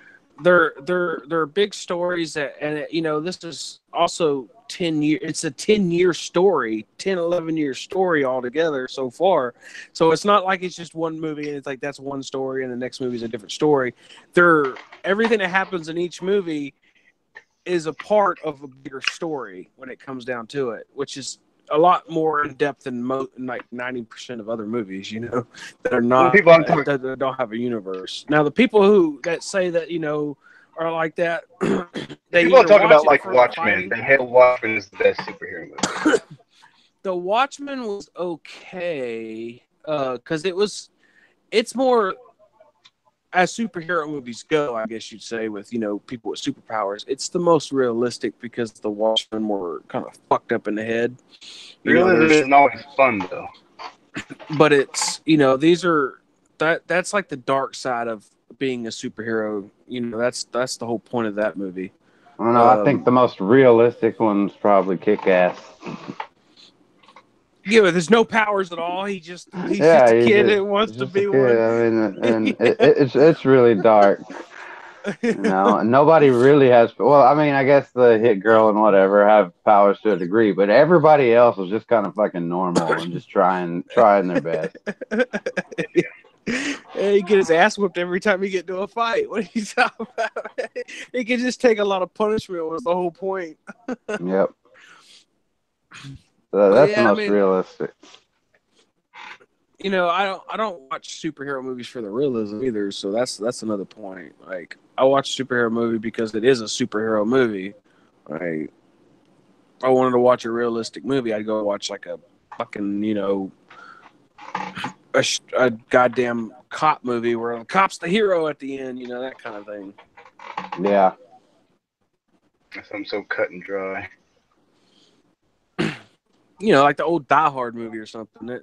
They're big stories and this is also 10 year. It's a 10-year story, 11-year story altogether so far. So it's not like it's just one movie and it's like that's one story and the next movie is a different story. Everything that happens in each movie is a part of a bigger story when it comes down to it, which is a lot more in depth than like 90% of other movies, that are not that don't have a universe. Now, the people that say that are like that, people talk about like Watchmen. They hail Watchmen as the best superhero movie. The Watchmen was okay because it's more as superhero movies go, I guess you'd say, with people with superpowers, it's the most realistic because the Watchmen were kind of fucked up in the head. Realism isn't always fun though. But it's that's like the dark side of being a superhero. That's the whole point of that movie. I don't know. I think the most realistic one's probably Kick-Ass. Yeah, but there's no powers at all. He's just a kid that wants to be one. I mean, and it's really dark. Nobody really has. Well, I mean, I guess the hit girl and whatever have powers to a degree, but everybody else was just kind of fucking normal and just trying their best. Yeah, he get his ass whipped every time he get into a fight. What are you talking about? He can just take a lot of punishment. Was the whole point. Yep. So that's the most realistic. I don't watch superhero movies for the realism either. So that's another point. Like, I watch a superhero movie because it is a superhero movie. Like, if I wanted to watch a realistic movie, I'd go watch like a fucking a goddamn cop movie where the cop's the hero at the end. That kind of thing. Yeah. Something so cut and dry. Like the old Die Hard movie or something.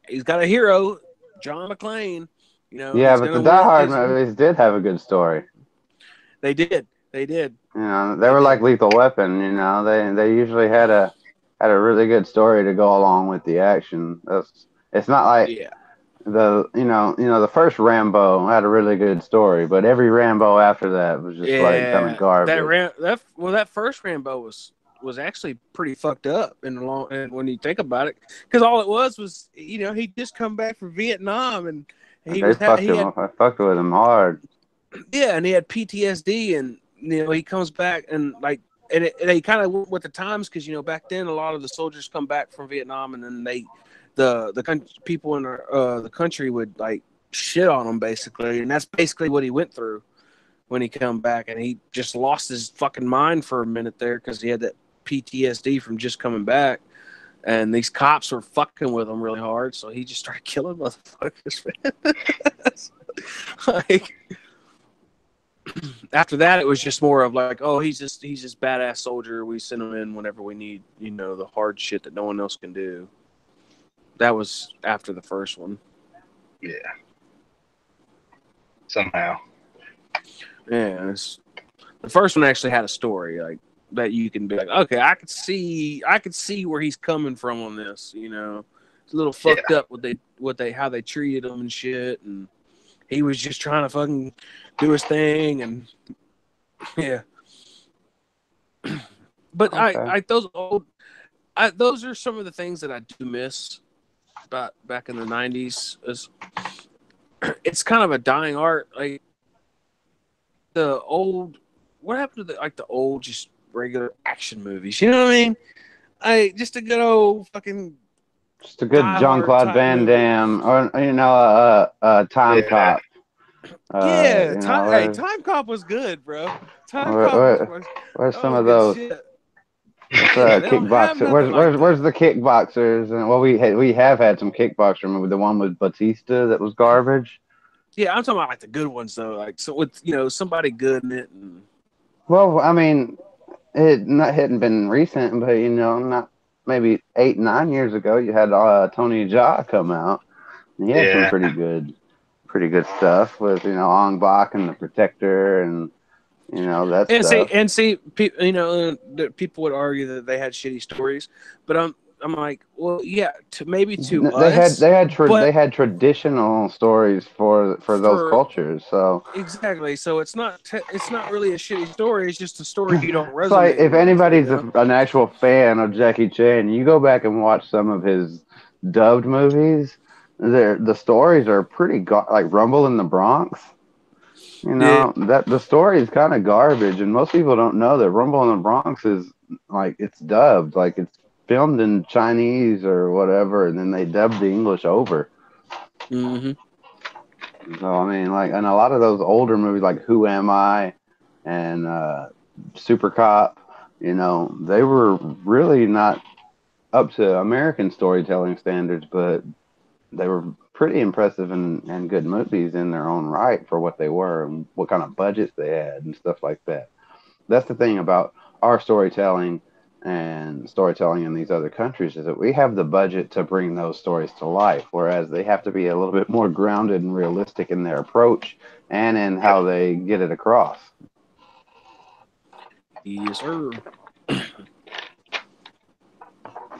He's got a hero, John McClane. Yeah, but the Die Hard movies did have a good story. They did. They were like Lethal Weapon. They usually had a really good story to go along with the action. It's not like the first Rambo had a really good story, but every Rambo after that was just like kind of garbage. That first Rambo was was actually pretty fucked up in the long. And when you think about it, because all it was he just come back from Vietnam and he They was fucked he him. had I fucked with him hard. yeah, and he had PTSD, and he comes back and like. And they kind of went with the times because back then a lot of the soldiers come back from Vietnam and then the people in the country would like shit on him basically, and that's basically what he went through when he come back, and he just lost his fucking mind for a minute there because he had that PTSD from just coming back, and these cops were fucking with him really hard, so he just started killing motherfuckers. Like. After that, it was just more of like, oh, he's just badass soldier. We send him in whenever we need, the hard shit that no one else can do. That was after the first one. Yeah. Somehow. Yeah, the first one actually had a story like that. You can be like, okay, I could see where he's coming from on this. It's a little fucked up how they treated him and shit, and he was just trying to fucking do his thing, and yeah. But Okay. those are some of the things that I do miss about back in the 90s. It's kind of a dying art. Like what happened to the old just regular action movies? You know what I mean? Just a good old fucking Just a good Die Hard Jean-Claude type Van movie. Damme, or Time Yeah. Cop. Yeah, Where's, Time Cop was good, bro. Time where, Cop was where, that where's some was of good those? shit. What's Yeah, they don't have kickboxer? nothing like Where's that. the kickboxers? And we have had some kickboxer movie. The one with Batista that was garbage. Yeah, I'm talking about like the good ones though. Like so with somebody good in it. And... Well, I mean, it hadn't been recent, but not maybe 8-9 years ago. You had Tony Jaa come out, and he had some Yeah. pretty good stuff with Ong Bak and the Protector and that And stuff. people would argue that they had shitty stories, but I'm like, well, yeah, to They had us, but they had traditional stories for those for cultures. So exactly, so it's not really a shitty story. It's just a story you don't it's like resonate if with, anybody's an actual fan of Jackie Chan, you go back and watch some of his dubbed movies. The stories are pretty like Rumble in the Bronx. Yeah. That the story is kind of garbage, and most people don't know that Rumble in the Bronx is like it's dubbed, like it's filmed in Chinese or whatever, and then they dubbed the English over. Mm-hmm. So I mean, like, and a lot of those older movies, like Who Am I, and Super Cop, they were really not up to American storytelling standards, but they were pretty impressive and good movies in their own right for what they were and what kind of budgets they had and stuff like that. That's the thing about our storytelling and storytelling in these other countries is that we have the budget to bring those stories to life, whereas they have to be a little bit more grounded and realistic in their approach and in how they get it across. Yes, sir.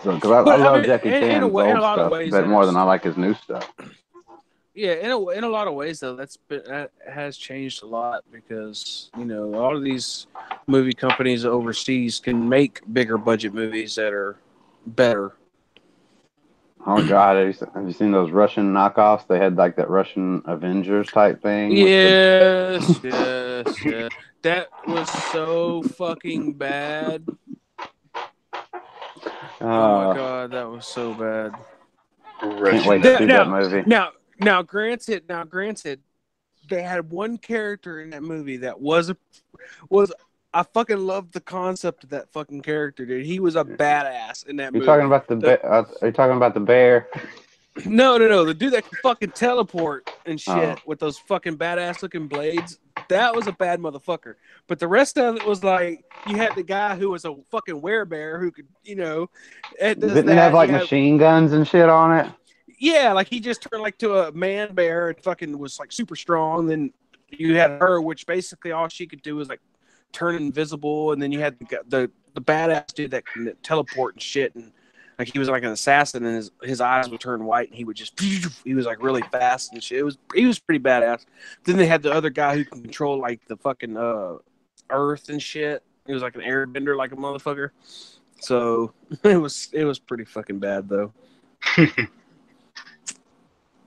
So, because I But I love mean, Jackie in Chan's a old lot of stuff ways, a bit more than I like his new stuff. yeah, in a lot of ways though, that has changed a lot because a lot of these movie companies overseas can make bigger budget movies that are better. Oh God, have you seen those Russian knockoffs? They had like that Russian Avengers type thing. Yes, yes. That was so fucking bad. Oh my god, that was so bad. Can't wait Russian. to see that movie. Now, granted, they had one character in that movie that was I fucking loved the concept of that fucking character, dude. He was a badass in that You movie. talking about are you talking about the bear? No. The dude that can fucking teleport and shit with those fucking badass looking blades. That was a bad motherfucker. But the rest of it was like you had the guy who was a fucking werebear who could, it does Didn't it have that. like machine guns and shit on it? Yeah, like he just turned like to a man bear and fucking was like super strong. Then you had her, which basically all she could do was like turn invisible, and then you had the badass dude that can teleport and shit, and like he was like an assassin, and his eyes would turn white, and he would just he was like really fast and shit. He was pretty badass. Then they had the other guy who can control like the fucking earth and shit. He was like an airbender, like a motherfucker. So it was pretty fucking bad though.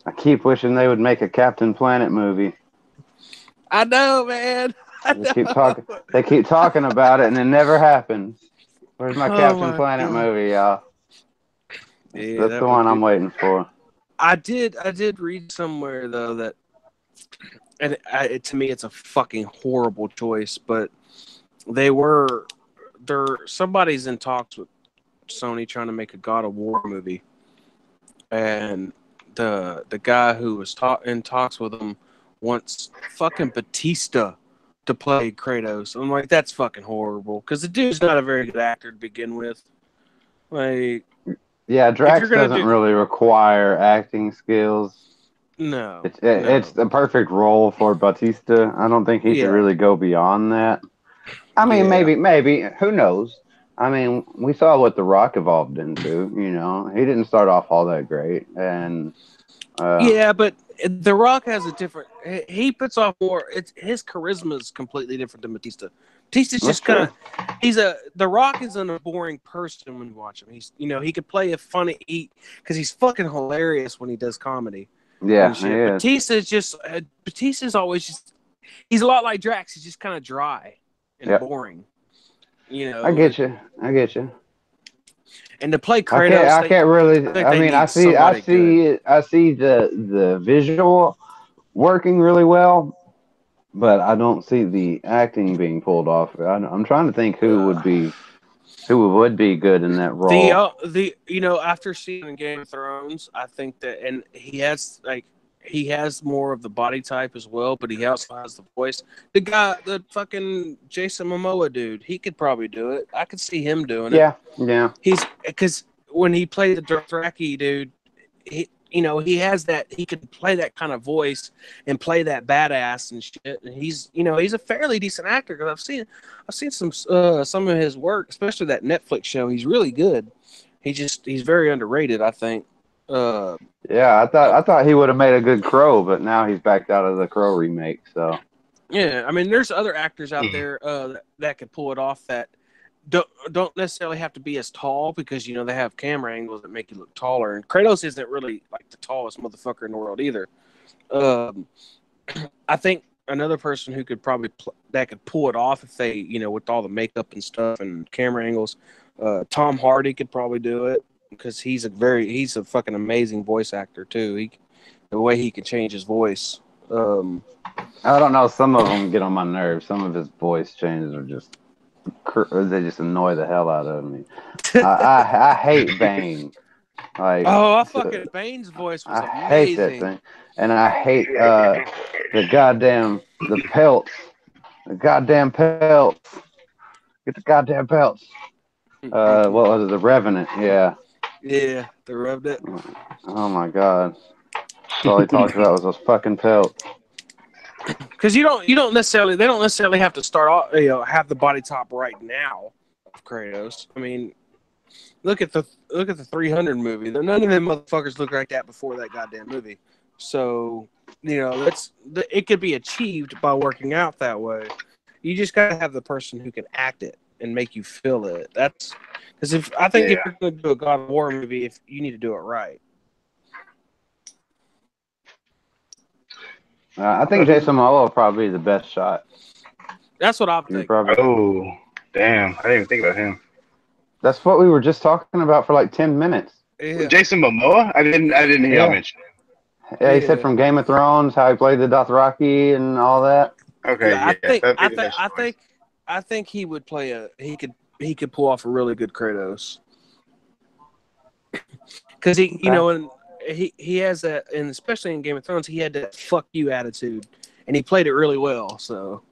I keep wishing they would make a Captain Planet movie. I know, man. They keep talking about it, and it never happens. Where's my Oh Captain my Planet God. movie, y'all? Yeah, That's the one I'm waiting for. I did read somewhere though that, and to me it's a fucking horrible choice, but somebody's in talks with Sony trying to make a God of War movie, and the guy who was in talks with them wants fucking Batista to play Kratos. I'm like, that's fucking horrible because the dude's not a very good actor to begin with. Like, yeah, Drax doesn't really require acting skills. No, it's the perfect role for Batista. I don't think he should really go beyond that. I mean, maybe who knows? I mean, we saw what The Rock evolved into. You know, he didn't start off all that great, and but The Rock has a different. He puts off more. His charisma is completely different than Batista. Batista's just kind of. The Rock isn't a boring person when you watch him. He could play a funny because he's fucking hilarious when he does comedy. Yeah, Batista's always just. He's a lot like Drax. He's just kind of dry and boring. I get you. And to play Kratos, I can't really. I mean, I see the visual working really well, but I don't see the acting being pulled off. I'm trying to think who would be good in that role. After seeing Game of Thrones, I think that, and he has more of the body type as well, but he also has the voice. The fucking Jason Momoa dude, he could probably do it. I could see him doing it. Yeah. Because when he played the Dothraki dude, he has that. He could play that kind of voice and play that badass and shit. And he's a fairly decent actor because I've seen some of his work, especially that Netflix show. He's really good. He's very underrated, I think. I thought he would have made a good Crow, but now he's backed out of the Crow remake. So yeah, I mean, there's other actors out there that could pull it off that don't necessarily have to be as tall because they have camera angles that make you look taller. And Kratos isn't really like the tallest motherfucker in the world either. I think another person who could probably that could pull it off if they with all the makeup and stuff and camera angles. Tom Hardy could probably do it. Because he's a fucking amazing voice actor too. The way he can change his voice. I don't know. Some of them get on my nerves. Some of his voice changes are just they just annoy the hell out of me. I hate Bane. Bane's voice was amazing. I hate that thing, and I hate the pelts. The goddamn pelts. Get the goddamn pelts. What was it? The Revenant. Yeah. Yeah, the Revenant. Oh my God! All he talked about was those fucking pelts. Because they don't necessarily have to start off, have the body top right now of Kratos. I mean, look at the 300 movie. None of them motherfuckers look like that before that goddamn movie. So it could be achieved by working out that way. You just gotta have the person who can act it and make you feel it. That's because if you're going to do a God of War movie, if you need to do it right. I think Jason Momoa will probably be the best shot. That's what I'm thinking. Oh, damn! I didn't even think about him. That's what we were just talking about for like 10 minutes. Yeah. Jason Momoa? I didn't hear y'all mention him. Yeah, he said from Game of Thrones how he played the Dothraki and all that. Okay, I think he would play he could pull off a really good Kratos. Because he has that, and especially in Game of Thrones, he had that fuck you attitude, and he played it really well. So,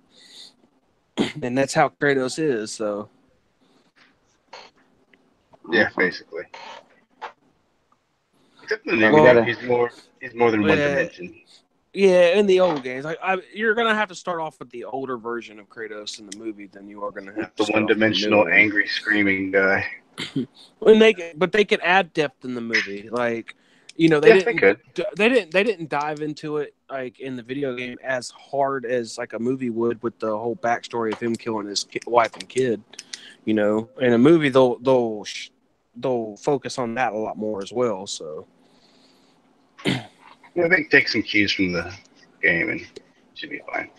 and that's how Kratos is. So, yeah, basically. Except in the new game, he's more than one dimension. Yeah, in the old games, you're gonna have to start off with the older version of Kratos in the movie than you are gonna have the one-dimensional, angry, screaming guy. But they can add depth in the movie, like You know, Yeah, they could. they didn't dive into it like in the video game as hard as like a movie would with the whole backstory of him killing his wife and kid. You know, in a movie they'll focus on that a lot more as well. So Yeah, they can take some cues from the game and should be fine.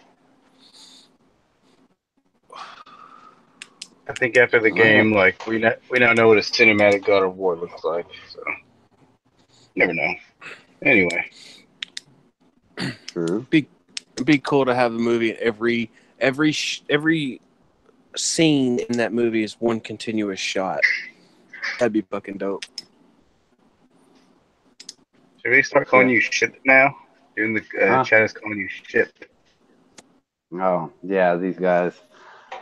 I think after the game, like we now know what a cinematic God of War looks like. So never know. Anyway, True. it'd be cool to have a movie. Every scene in that movie is one continuous shot. That'd be fucking dope. should we start calling you Ship now? Doing the chat is calling you Ship. Oh yeah, these guys.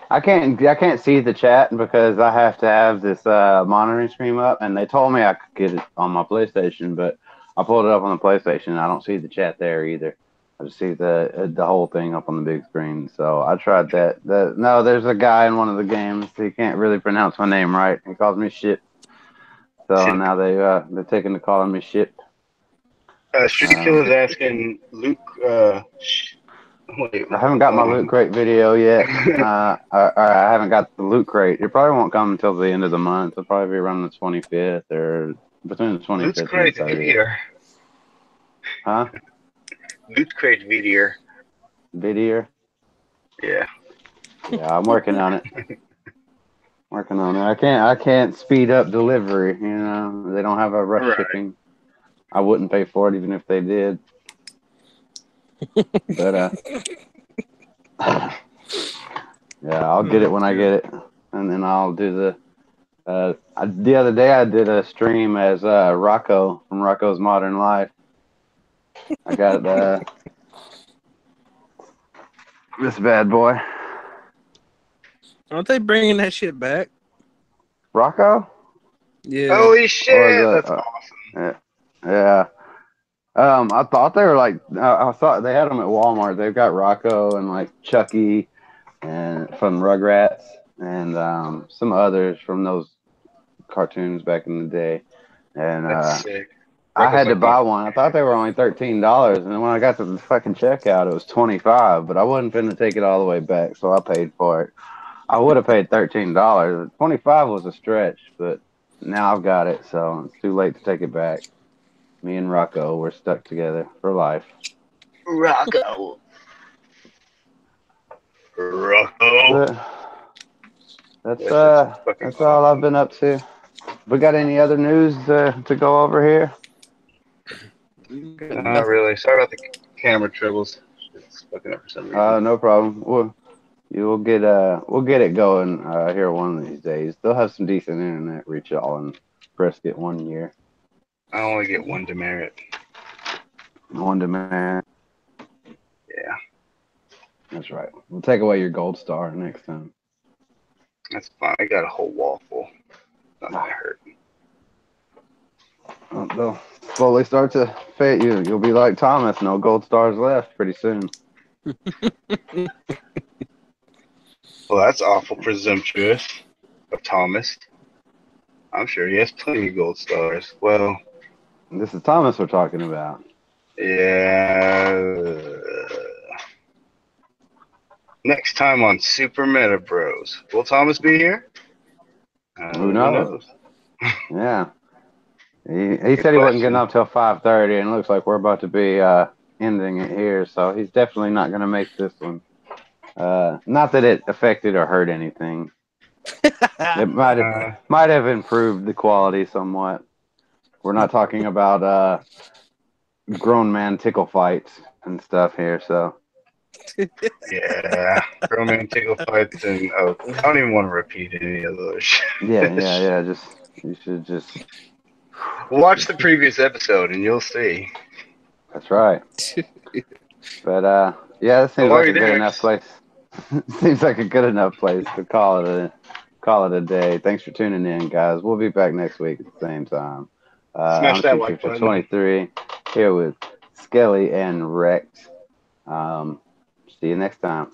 I can't see the chat because I have to have this monitoring screen up, and they told me I could get it on my PlayStation, but I pulled it up on the PlayStation and I don't see the chat there either. I just see the whole thing up on the big screen. So I tried that. No, there's a guy in one of the games. He can't really pronounce my name right. He calls me Ship. So Ship. now they're taking to calling me Ship. Street Killer's asking Luke. Wait, I haven't got my loot crate video yet. I haven't got the loot crate. It probably won't come until the end of the month. It'll probably be around the 25th or between the 25th Loot and crate the 30th. video. Huh? Loot crate video. Video? Yeah. Yeah, I'm working on it. Working on it. I can't speed up delivery. You know, they don't have a rush shipping. I wouldn't pay for it even if they did. But yeah, I'll get it when I get it, and then I'll do the other day I did a stream as Rocco from Rocco's Modern Life. I got this bad boy. Aren't they bringing that shit back? Rocco? Yeah. Holy shit! That's awesome. Yeah. I thought they were like I thought they had them at Walmart. They've got Rocco and like Chucky and from Rugrats and some others from those cartoons back in the day. And That's sick. I had to buy one. I thought they were only $13, and then when I got to the fucking checkout, it was $25. But I wasn't finna take it all the way back, so I paid for it. I would have paid $13. $25 was a stretch, but now I've got it, so it's too late to take it back. Me and Rocco, we're stuck together for life. Rocco. But that's all I've been up to. We got any other news to go over here? Not really. Sorry about the camera troubles. It's fucking up for some reason. No problem. We'll get it going here one of these days. They'll have some decent internet reach y'all in Prescott 1 year. I only get one demerit. One demerit. Yeah. That's right. We'll take away your gold star next time. That's fine. I got a whole wall full. Not gonna hurt. They'll slowly start to fade you. You'll be like Thomas, no gold stars left pretty soon. Well, that's awful presumptuous of Thomas. I'm sure he has plenty of gold stars. Well, this is Thomas we're talking about. Yeah. Next time on Super MetaBros. Will Thomas be here? Who knows? Yeah. He said he wasn't getting up till 5:30, and it looks like we're about to be ending it here. So he's definitely not going to make this one. Not that it affected or hurt anything. It might have improved the quality somewhat. We're not talking about grown man tickle fights and stuff here, so. Yeah, grown man tickle fights, and I don't even want to repeat any of those. Yeah. You should just watch the previous episode, and you'll see. That's right. But yeah, this seems like a good enough place. Seems like a good enough place to call it a day. Thanks for tuning in, guys. We'll be back next week at the same time. Smash that like button. 23 here with Skelly and Rex. See you next time.